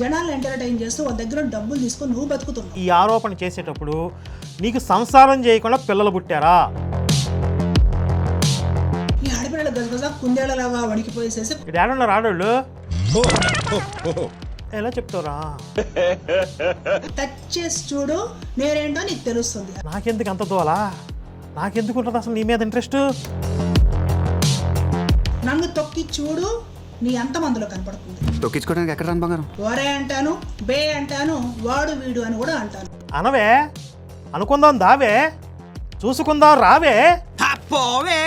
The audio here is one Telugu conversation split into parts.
జనాలను ఎంటర్టైన్ చేస్తూ వాళ్ళ దగ్గర డబ్బులు తీసుకొని నువ్వు బతుకుతున్నావు. ఈ ఆరోపణ చేసేటప్పుడు నీకు సంసారం చేయకుండా పిల్లలు పుట్టారా? ఈ ఆడపిల్లల గజగజ కుందేళ్ళలాగా వణికిపోయేసేసి ఏడున్నారు ఆడవాళ్ళు ఎలా చెప్తారా? టచ్ చేసి చూడు, నేనేంటో నీకు తెలుస్తుంది. నాకెందుకు అంత దోలా? నాకెందుకు ఉంటుంది అసలు నీ మీద ఇంట్రెస్ట్? నన్ను తొక్కి చూడు, నీ అంతమందిలో కనపడుతుంది. తొక్కించుకోవడానికి ఎక్కడ రాను బంగారం? వరే అంటాను, బే అంటాను, వాడు వీడు అని కూడా అంటాను. అనవే, అనుకుందాం దావే, చూసుకుందాం రావే. పోవే,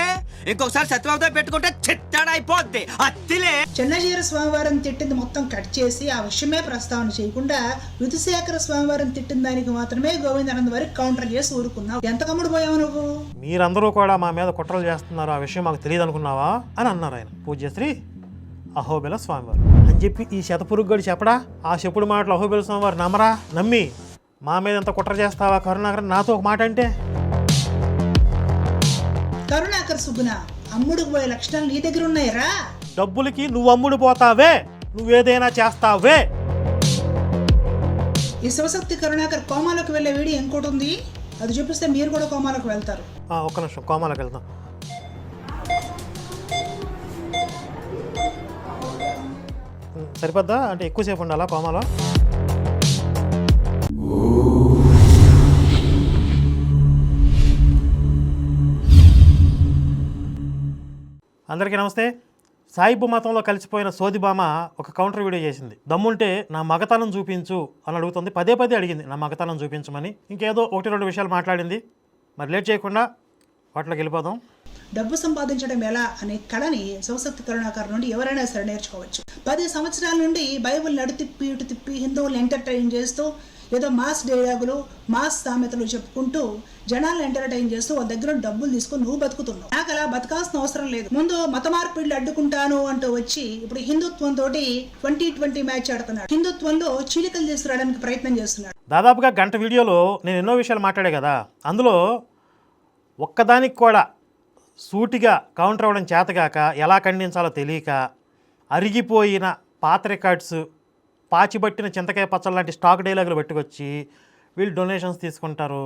ఇంకొకసారి సత్యబాబుతో పెట్టుకుంటే చిట్టాడైపోద్ది అత్తిలే. చెన్నజీర స్వామివారం తిట్టింది మొత్తం కట్ చేసి ఆ విషయమే ప్రస్తావన చేయకుండా యుధిశేఖర స్వామివారం తిట్టిన దానికి మాత్రమే గోవిందానంద వారికి కౌంటర్ చేసి ఊరుకున్నావు. ఎంత కమ్ముడు పోయావు నువ్వు? మీరందరూ కూడా మా మీద కుట్రలు చేస్తున్నారు, ఆ విషయం మాకు తెలియదు అనుకున్నావా అని అన్నారు ఆయన. పూజ్యశ్రీ అహోబిల స్వామివారు అని చెప్పి ఈ శతపురుగ్గడి చెప్పడా? ఆ చెప్పుడు మాటలు అహోబిల స్వామివారు నమ్మరా? నమ్మి మా మీద ఎంత కుట్ర చేస్తావా కరుణాకర్ నాతో ఒక మాట అంటే? కరుణాకర్ సుగుణ అమ్ముడుకు పోయే లక్షణాలు నీ దగ్గర ఉన్నాయరా? డబ్బులకి నువ్వు అమ్ముడు పోతావే, నువ్వేదైనా చేస్తావే. ఈ శివశక్తి కరుణాకర్ కోమాలోకి వెళ్ళే వీడియో ఇంకోటి ఉంది, అది చూపిస్తే మీరు కూడా కోమాలోకి వెళ్తారు. ఒక్క నిమిషం, కోమాలకు వెళ్దాం. సరిపోద్దా? అంటే ఎక్కువసేపు ఉండాలా కోమాలో? అందరికీ నమస్తే. సాయిబు మతంలో కలిసిపోయిన సోదిబామ ఒక కౌంటర్ వీడియో చేసింది. దమ్ముంటే నా మగతనం చూపించు అని అడుగుతుంది. పదే పదే అడిగింది నా మగతనం చూపించమని. ఇంకేదో ఒకటి రెండు విషయాలు మాట్లాడింది. మరి లేట్ చేయకుండా వాటిలోకి వెళ్ళిపోదాం. డబ్బు సంపాదించడం ఎలా అనే కళని శివశక్తి కరుణాకర్ నుండి ఎవరైనా సరే నేర్చుకోవచ్చు. 10 సంవత్సరాల నుండి బైబిల్ నడు తిప్పి ఇటు తిప్పి హిందువులను ఎంటర్టైన్ చేస్తూ ఏదో మాస్ డైలాగులు మాస్ సామెతలు చెప్పుకుంటూ జనాలను ఎంటర్టైన్ చేస్తూ వాళ్ళ దగ్గర డబ్బులు తీసుకొని నువ్వు బతుకుతున్నావు. నాకు అలా బతకాల్సిన అవసరం లేదు. ముందు మత మార్పిడులు అడ్డుకుంటాను అంటూ వచ్చి ఇప్పుడు హిందుత్వం తోటి 2020 మ్యాచ్ ఆడుతున్నాడు. హిందుత్వంలో చీలికలు తీసుకురావడానికి ప్రయత్నం చేస్తున్నాడు. దాదాపుగా గంట వీడియోలో నేను ఎన్నో విషయాలు మాట్లాడే కదా, అందులో ఒక్కదానికి కూడా సూటిగా కౌంటర్ అవ్వడం చేతగాక ఎలా ఖండించాలో తెలియక అరిగిపోయిన పాత రికార్డ్స్, పాచిబట్టిన చింతకాయ పచ్చళ్ళ లాంటి స్టాక్ డైలాగులు పెట్టుకొచ్చి వీళ్ళు డొనేషన్స్ తీసుకుంటారు,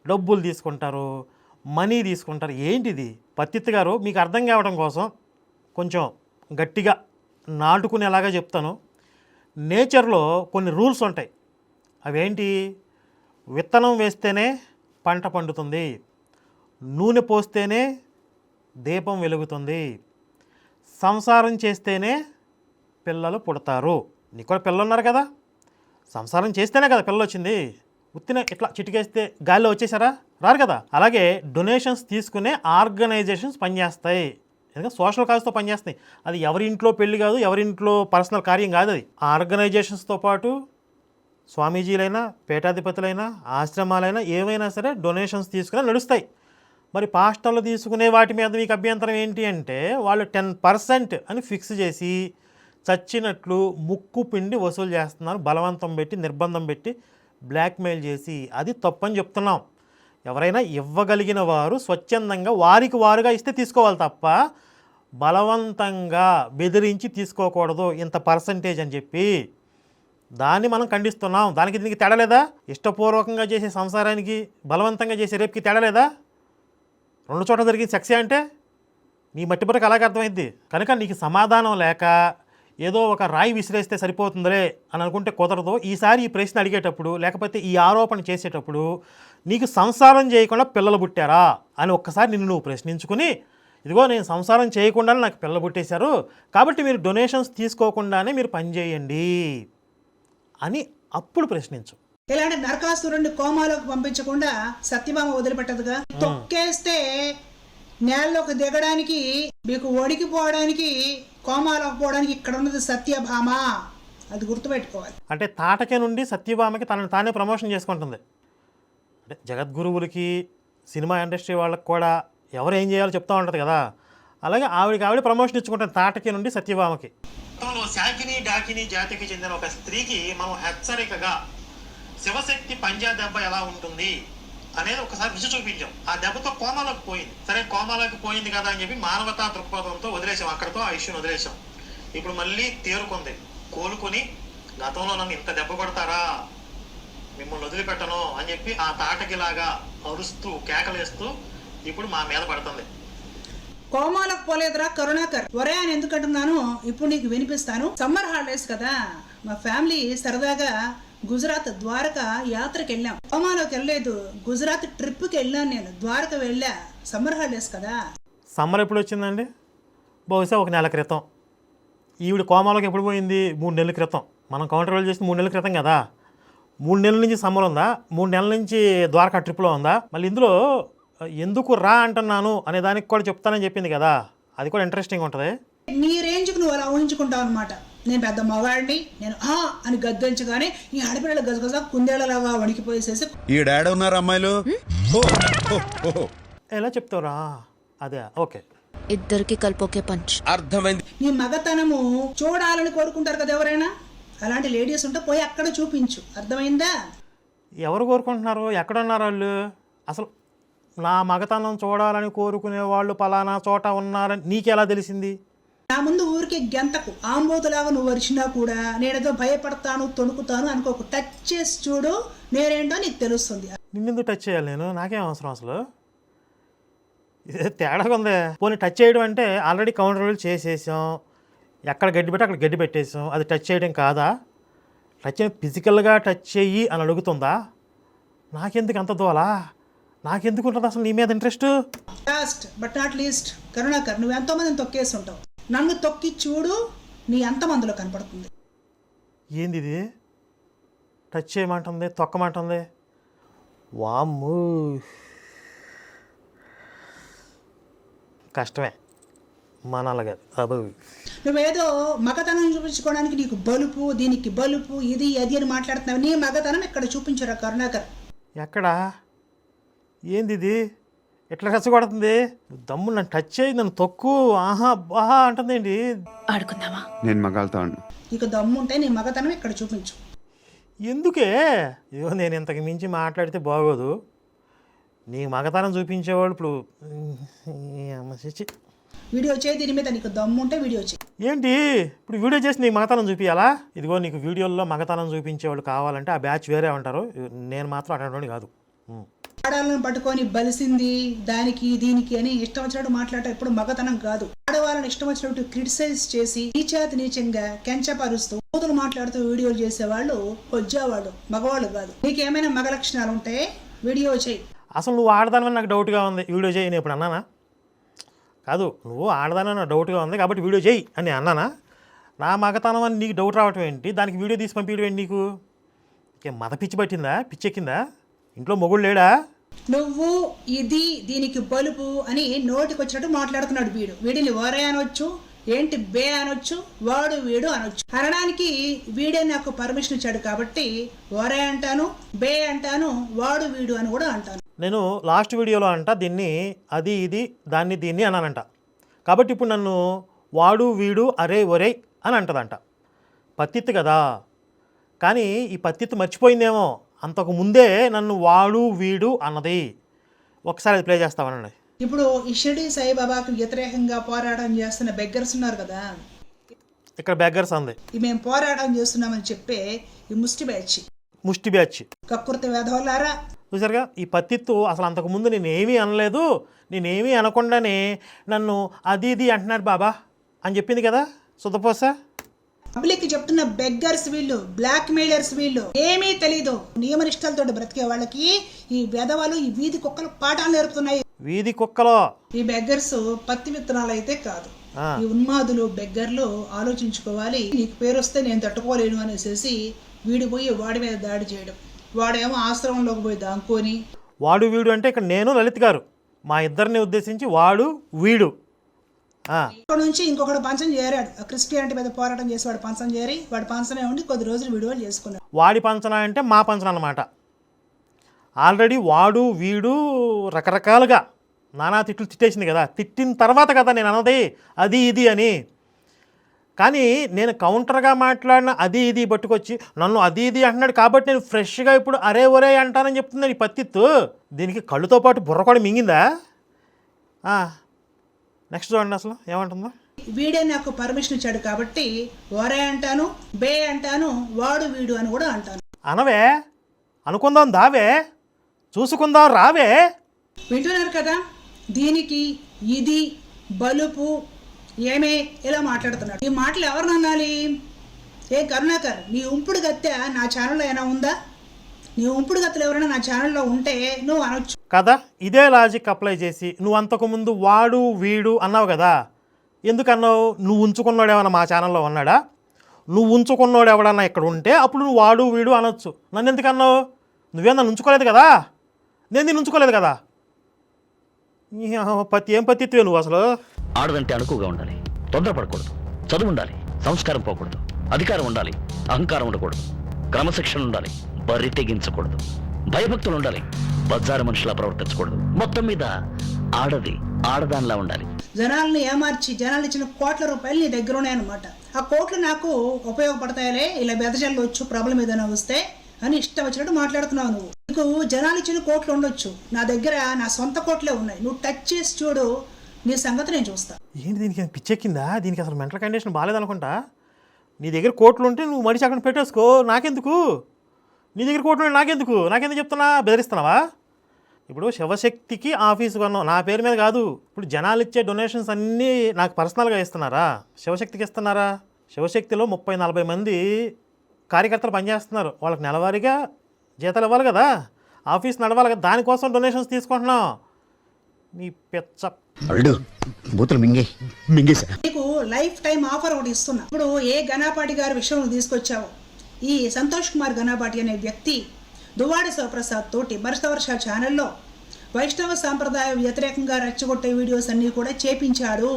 డబ్బులు తీసుకుంటారు, మనీ తీసుకుంటారు. ఏంటిది? పత్తిత్ గారు మీకు అర్థం కావడం కోసం కొంచెం గట్టిగా నాటుకునేలాగా చెప్తాను. నేచర్లో కొన్ని రూల్స్ ఉంటాయి. అవేంటి? విత్తనం వేస్తేనే పంట పండుతుంది, నూనె పోస్తేనే దీపం వెలుగుతుంది, సంసారం చేస్తేనే పిల్లలు పుడతారు. నీకు కూడా పిల్లలు ఉన్నారు కదా, సంసారం చేస్తేనే కదా పిల్లలు వచ్చింది. ఉత్తిన ఇట్లా చిటికేస్తే గాలిలో వచ్చేసారా? రారు కదా. అలాగే డొనేషన్స్ తీసుకునే ఆర్గనైజేషన్స్ పనిచేస్తాయి. ఎందుకంటే సోషల్ కాజ్తో పనిచేస్తాయి. అది ఎవరింట్లో పెళ్లి కాదు, ఎవరింట్లో పర్సనల్ కార్యం కాదు. అది ఆర్గనైజేషన్స్తో పాటు స్వామీజీలైనా, పీఠాధిపతులైనా, ఆశ్రమాలైనా ఏవైనా సరే డొనేషన్స్ తీసుకునే నడుస్తాయి. మరి పాస్టర్లు తీసుకునే వాటి మీద మీకు అభ్యంతరం ఏంటి అంటే వాళ్ళు 10% అని ఫిక్స్ చేసి చచ్చినట్లు ముక్కు పిండి వసూలు చేస్తున్నారు. బలవంతం పెట్టి, నిర్బంధం పెట్టి, బ్లాక్మెయిల్ చేసి. అది తప్పని చెప్తున్నాం. ఎవరైనా ఇవ్వగలిగిన వారు స్వచ్ఛందంగా వారికి వారుగా ఇస్తే తీసుకోవాలి తప్ప బలవంతంగా బెదిరించి తీసుకోకూడదు ఇంత పర్సంటేజ్ అని చెప్పి. దాన్ని మనం ఖండిస్తున్నాం. దానికి దీనికి తేడా లేదా? ఇష్టపూర్వకంగా చేసే సంసారానికి బలవంతంగా చేసే రేపుకి తేడా లేదా? 2 చోట్ల జరిగింది సెక్సే అంటే నీ మట్టి బరకు అలాగే అర్థమైంది. కనుక నీకు సమాధానం లేక ఏదో ఒక రాయి విసిరేస్తే సరిపోతుందిలే అని అనుకుంటే కుదరదు. ఈసారి ఈ ప్రశ్న అడిగేటప్పుడు, లేకపోతే ఈ ఆరోపణ చేసేటప్పుడు నీకు సంసారం చేయకుండా పిల్లలు పుట్టారా అని ఒక్కసారి నిన్ను నువ్వు ప్రశ్నించుకుని, ఇదిగో నేను సంసారం చేయకుండానే నాకు పిల్లలు పుట్టేశారు కాబట్టి మీరు డొనేషన్స్ తీసుకోకుండానే మీరు పనిచేయండి అని అప్పుడు ప్రశ్నించు. ఇలాంటి నరకాసురుడిని కోమాలోకి పంపించకుండా సత్యభామ వదిలిపెట్టదుగా. తొక్కేస్తే నేలలోకి దిగడానికి, మీకు ఒడికిపోవడానికి, కోమాలోకి పోవడానికి ఇక్కడ ఉన్నది సత్యభామ. అది గుర్తుపెట్టుకోవాలి. అంటే తాటకే నుండి సత్యభామకి తనని తానే ప్రమోషన్ చేసుకుంటుంది. అంటే జగద్గురువులకి, సినిమా ఇండస్ట్రీ వాళ్ళకి కూడా ఎవరు ఏం చేయాలో చెప్తూ ఉంటుంది కదా, అలాగే ఆవిడ ప్రమోషన్ ఇచ్చుకుంటుంది తాటకే నుండి సత్యభామకి. శాకిని డాకిని జాతికి చెందిన ఒక స్త్రీకి మనం హెచ్చరికగా శివశక్తి పంజా దెబ్బ ఎలా ఉంటుంది అనేది ఒకసారి రుచి చూపించాం. ఆ దెబ్బతో కోమాలోకి పోయింది. సరే కోమాలోకి పోయింది కదా అని చెప్పి మానవతా దృక్పథంతో వదిలేసాం. అక్కడితో ఆ ఇష్యూని వదిలేసాం. ఇప్పుడు మళ్ళీ తేరుకుంది, కోలుకొని గతంలో నన్ను ఇంత దెబ్బ కొడతారా, మిమ్మల్ని వదిలిపెట్టను అని చెప్పి ఆ తాటకిలాగా అరుస్తూ కేకలేస్తూ ఇప్పుడు మా మీద పడుతుంది. కోమాలకు పోలేదురా కరుణాకర్. ఒరే అని ఎందుకంటున్నాను ఇప్పుడు నీకు వినిపిస్తాను. సమ్మర్ హాలిడేస్ కదా, మా ఫ్యామిలీ సరదాగా గుజరాత్ ద్వారకా యాత్రకి వెళ్ళాం. కోమాలోకి వెళ్ళలేదు, గుజరాత్ ట్రిప్కి వెళ్ళాను. నేను ద్వారక వెళ్ళా, సమ్మర్ హాలిడేస్ కదా. సమ్మర్ ఎప్పుడు వచ్చిందండి? బహుశా 1 నెల క్రితం. ఈవిడ కోమాలోకి ఎప్పుడు పోయింది? 3 నెలల క్రితం. మనం కౌంటర్ రోల్ చేసి 3 నెలల క్రితం కదా. 3 నెలల నుంచి సమ్మర్ ఉందా, 3 నెలల నుంచి ద్వారకా ట్రిప్లో ఉందా? మళ్ళీ ఇందులో ఎందుకు రా అంటున్నాను అనే దానికి కూడా చెప్తానని చెప్పింది కదా, అది కూడా ఇంట్రెస్టింగ్ ఉంటుంది. నీ రేంజ్కి నువ్వు అలా ఊహించుకుంటావు అనమాట. నేను పెద్ద మగాడిని, నేను అని గద్దించగానే ఈ ఆడపిల్లల గజగజ కుందేళ్లలాగా వణికిపోయేసేసి ఈ డాడ్ ఉన్నారు అమ్మాయిలు. ఎలా చెప్తావురా? అదే ఓకే. ఇద్దరికి కలిపొకే పంచ్. అర్థమైంది. నీ మగతనము చూడాలని కోరుకుంటారు కదా ఎవరైనా, అలాంటి లేడీస్ ఉంటే పోయి అక్కడ చూపించు. అర్థమైందా? ఎవరు కోరుకుంటున్నారు? ఎక్కడున్నారు వాళ్ళు? అసలు నా మగతనం చూడాలని కోరుకునే వాళ్ళు పలానా చోట ఉన్నారని నీకెలా తెలిసింది? నా ముందు ఊరికే గెంతకు, ఆంబోతులాగా నువ్వు వరిచినా కూడా నేనేదో భయపడతాను, తొణుకుతాను అనుకోకు. టచ్ చేసి చూడు, నేనేంటో నీకు తెలుస్తుంది. నిన్నెందుకు టచ్ చేయాలి నేను? నాకేం అవసరం అసలు? ఇదే తేడాగా ఉందే. పోనీ టచ్ చేయడం అంటే ఆల్రెడీ కౌంటర్ రోల్ చేసేసాం, ఎక్కడ గడ్డి పెట్టి అక్కడ గడ్డి పెట్టేసాం, అది టచ్ చేయడం కాదా? టచ్ ఫిజికల్గా టచ్ చెయ్యి అని అడుగుతుందా? నాకెందుకు అంత దోలా? నాకెందుకు ఉంటుంది అసలు నీ మీద interest? Last but not least Karunakar, నువ్వు ఎంతో మందిని తొక్కేసి ఉంటావు. నన్ను తొక్కి చూడు, నీ ఎంతమందిలో కనపడుతుంది. ఏంది ఇది? టచ్ చేయమంటుంది, తొక్కమంటుంది. వామ్ము, కష్టమే మనలాగా. అబ్బో, నువ్వేదో మగతనం చూపించుకోవడానికి నీకు బలుపు, దీనికి బలుపు, ఇది అది అని మాట్లాడుతున్నావు. నీ మగతనం ఇక్కడ చూపించరా కరుణాకర్. ఎక్కడా? ఏంది ఇది? ఎట్లా రెచ్చగొడుతుంది? దమ్ము నన్ను టచ్ చేయి, నన్ను తొక్కు, ఆహా బాహా అంటుందేంటి? ఆడుకుందామా? నేను మగాళ్ళతో ఆడను. నీకు దమ్ము ఉంటే నీ మగతనం ఇక్కడ చూపించు. ఎందుకే? అయ్యో, నేను ఇంతకు మించి మాట్లాడితే బాగోదు. నీ మగతనం చూపించేవాళ్ళు ఇప్పుడు చిచ్చి. వీడియో చేయి, దీని మీద నీకు దమ్ము ఉంటే వీడియో చేయి. ఏంటి ఇప్పుడు వీడియో చేసి నీకు మగతనం చూపించాలా? ఇదిగో నీకు వీడియోల్లో మగతనం చూపించేవాళ్ళు కావాలంటే ఆ బ్యాచ్ వేరే ఉంటారు, నేను మాత్రం అటువంటి కాదు. ఆడవాళ్ళని పట్టుకొని బలిసింది దానికి దీనికి అని ఇష్టం వచ్చినట్టు మాట్లాడటం ఎప్పుడు మగతనం కాదు. ఆడవాళ్ళని ఇష్టం వచ్చినట్టు క్రిటిసైజ్ చేసి నీచాతి నీచంగా కెంచపరుస్తూ కూతురు మాట్లాడుతూ వీడియోలు చేసేవాళ్ళు పొజ్జావాళ్ళు, మగవాళ్ళు కాదు. నీకేమైనా మగ లక్షణాలు ఉంటే వీడియో చేయి. అసలు నువ్వు ఆడదానని నాకు డౌట్గా ఉంది, వీడియో చేయి నేను ఇప్పుడు అన్నానా? కాదు, నువ్వు ఆడదానని నాకు డౌట్గా ఉంది కాబట్టి వీడియో చేయి అని అన్నానా? నా మగతనం అని నీకు డౌట్ రావటం ఏంటి? దానికి వీడియో తీసి పంపించడం ఏంటి నీకు? ఇంకేం మత పిచ్చి పట్టిందా? పిచ్చెక్కిందా? ఇంట్లో మొగుడు లేడా? నువ్వు ఇది దీనికి బలుపు అని నోటికి వచ్చినట్టు మాట్లాడుతున్నాడు వీడు. వీడిని ఓరే అనొచ్చు, ఏంటి బే అనొచ్చు, వాడు వీడు అనొచ్చు. అనడానికి వీడే నాకు పర్మిషన్ ఇచ్చాడు కాబట్టి ఓరే అంటాను, బే అంటాను, వాడు వీడు అని కూడా అంటాను. నేను లాస్ట్ వీడియోలో అంట దీన్ని అది ఇది దాన్ని దీన్ని అన్నానంట. కాబట్టి ఇప్పుడు నన్ను వాడు వీడు అరే ఒరే అని అంటదంట. పత్తిత్తు కదా, కానీ ఈ పత్తిత్తు మర్చిపోయిందేమో, అంతకు ముందే నన్ను వాడు వీడు అన్నది. ఒకసారి అది ప్లే చేస్తామనండి. ఇప్పుడు ఈ షిరిడి సాయిబాబాకు వ్యతిరేకంగా పోరాటం చేస్తున్న బెగ్గర్స్ ఉన్నారు కదా, ఇక్కడ బెగ్గర్స్ అంది. మేము పోరాటం చేస్తున్నామని చెప్పే ఈ ముష్టి బ్యాచ్ కక్కుర్తి వేధవల్లారా. చూసారుగా, ఈ పత్తిత్తు అసలు అంతకుముందు నేనేమీ అనలేదు, నేనేమీ అనకుండానే నన్ను అది ఇది అంటున్నారు బాబా అని చెప్పింది కదా సుధపోసా. పబ్లిక్ చెప్తున్న బెగ్గర్స్ వీళ్ళు, బ్లాక్ మెయిలర్స్ వీళ్ళు, ఏమీ తెలీదు. నియమనిష్టలతో బ్రతికే వాళ్ళకి ఈ వెధవలు, ఈ వీధి కుక్కలు పాఠాలు నేర్పుతున్నాయి. వీధి కుక్కలో ఈ బెగ్గర్స్ పత్తి విత్తనాలు అయితే కాదు. ఈ ఉన్మాదులు బెగ్గర్లు ఆలోచించుకోవాలి. నీకు పేరు వస్తే నేను తట్టుకోలేను అనేసి వీడు పోయి వాడి మీద దాడి చేయడం, వాడేమో ఆశ్రమంలోకి పోయి దాంకొని. వాడు వీడు అంటే ఇక్కడ నేను లలిత్ గారు మా ఇద్దరిని ఉద్దేశించి వాడు వీడు. ఇక్కడ నుంచి ఇంకొకటి పంచం చేరాడు, క్రిస్టియానిటీ మీద పోరాటం చేసి వాడు పంచం చేరి వాడు పంచనే ఉండి కొద్ది రోజులు వీడియోలు చేసుకున్నాడు. వాడి పంచన అంటే మా పంచన అన్నమాట. ఆల్రెడీ వాడు వీడు రకరకాలుగా నానా తిట్లు తిట్టేసింది కదా, తిట్టిన తర్వాత కదా నేను అన్నది అది ఇది అని. కానీ నేను కౌంటర్గా మాట్లాడిన అది ఇది పట్టుకొచ్చి నన్ను అది ఇది అంటున్నాడు కాబట్టి నేను ఫ్రెష్గా ఇప్పుడు అరే ఒరే అంటానని చెప్తుంది ఈ పత్తిత్తు. దీనికి కళ్ళుతో పాటు బుర్ర కూడా మింగిందా? నెక్స్ట్ చూడండి అసలు ఏమంటుందో. వీడే నాకు పర్మిషన్ ఇచ్చాడు కాబట్టి వరే అంటాను, బే అంటాను, వాడు వీడు అని కూడా అంటాను. అనవే, అనుకుందాం దావే, చూసుకుందాం రావే. వింటున్నారు కదా, దీనికి ఇది బలుపు ఏమే ఇలా మాట్లాడుతున్నాడు. ఈ మాటలు ఎవరిని అనాలి? ఏ కరుణాకర్, నీ ఉంపుడు గత్తె నా ఛానల్లో ఏమైనా ఉందా? నీ ఉంపుడు గత్తెలు ఎవరైనా నా ఛానల్లో ఉంటే నువ్వు అనొచ్చు కదా. ఇదే లాజిక్ అప్లై చేసి నువ్వు అంతకుముందు వాడు వీడు అన్నావు కదా. ఎందుకన్నావు? నువ్వు ఉంచుకున్నాడు ఏమన్నా మా ఛానల్లో ఉన్నాడా? నువ్వు ఉంచుకున్నాడు ఎవడన్నా ఇక్కడ ఉంటే అప్పుడు నువ్వు వాడు వీడు అనొచ్చు. నన్ను ఎందుకు అన్నావు? నువ్వేమన్నా ఉంచుకోలేదు కదా, నేను దీన్ని ఉంచుకోలేదు కదా. ఏం పత్తిత్వే నువ్వు అసలు. ఆడదంటే అణుకుగా ఉండాలి, తొందరపడకూడదు, చదువు ఉండాలి, సంస్కారం పోకూడదు, అధికారం ఉండాలి, అహంకారం ఉండకూడదు, క్రమశిక్షణ ఉండాలి, బరి తెగించకూడదు, భయభక్తులు ఉండాలి, బజారు మనుషులా ప్రవర్తించకూడదు. మొత్తం మీద ఆడది ఆడదానిలా ఉండాలి. జనాలను ఏమార్చి జనాలు ఇచ్చిన కోట్ల రూపాయలు నీ దగ్గర ఉన్నాయన్నమాట. ఆ కోట్లు నాకు ఉపయోగపడతాయలే, ఇలా బెదజల్లొచ్చు ప్రాబ్లం ఏదైనా వస్తే అని ఇష్టం వచ్చినట్టు మాట్లాడుతున్నావు నువ్వు. నీకు జనాలు ఇచ్చిన కోట్లు ఉండొచ్చు, నా దగ్గర నా సొంత కోట్లే ఉన్నాయి. నువ్వు టచ్ చేసి చూడు, నీ సంగతి నేను చూస్తా. ఏంటి దీనికి పిచ్చెక్కిందా? దీనికి అసలు మెంటల్ కండిషన్ బాగాలేదనుకుంటా. నీ దగ్గర కోట్లు ఉంటే నువ్వు మడిచి అక్కడ పెట్టేసుకో, నాకెందుకు? నీ దగ్గర కోట్లు ఉంటే నాకెందుకు చెప్తున్నా? బెదిరిస్తున్నావా? ఇప్పుడు శివశక్తికి ఆఫీసు కొన్నావు, నా పేరు మీద కాదు. ఇప్పుడు జనాలు ఇచ్చే డొనేషన్స్ అన్నీ నాకు పర్సనల్గా ఇస్తున్నారా? శివశక్తికి ఇస్తున్నారా? శివశక్తిలో 30-40 మంది కార్యకర్తలు పనిచేస్తున్నారు. వాళ్ళకి నెలవారీగా జీతాలు ఇవ్వాలి కదా, ఆఫీస్ నడవాలి కదా, దానికోసం డొనేషన్స్ తీసుకుంటున్నావు. నీ పెచ్చ బూతులు మింగేసా. నీకు లైఫ్ టైం ఆఫర్ ఒకటి ఇస్తున్నా. ఇప్పుడు ఏ గణాపాటి గారి విషయం నువ్వు తీసుకొచ్చావు, ఈ సంతోష్ కుమార్ గణాపాటి అనే వ్యక్తి దువ్వాడ శివప్రసాద్ తోటి భరతవర్ష ఛానల్లో వైష్ణవ సాంప్రదాయ వ్యతిరేకంగా రెచ్చగొట్టే వీడియోస్ అన్ని కూడా చేపించాడు.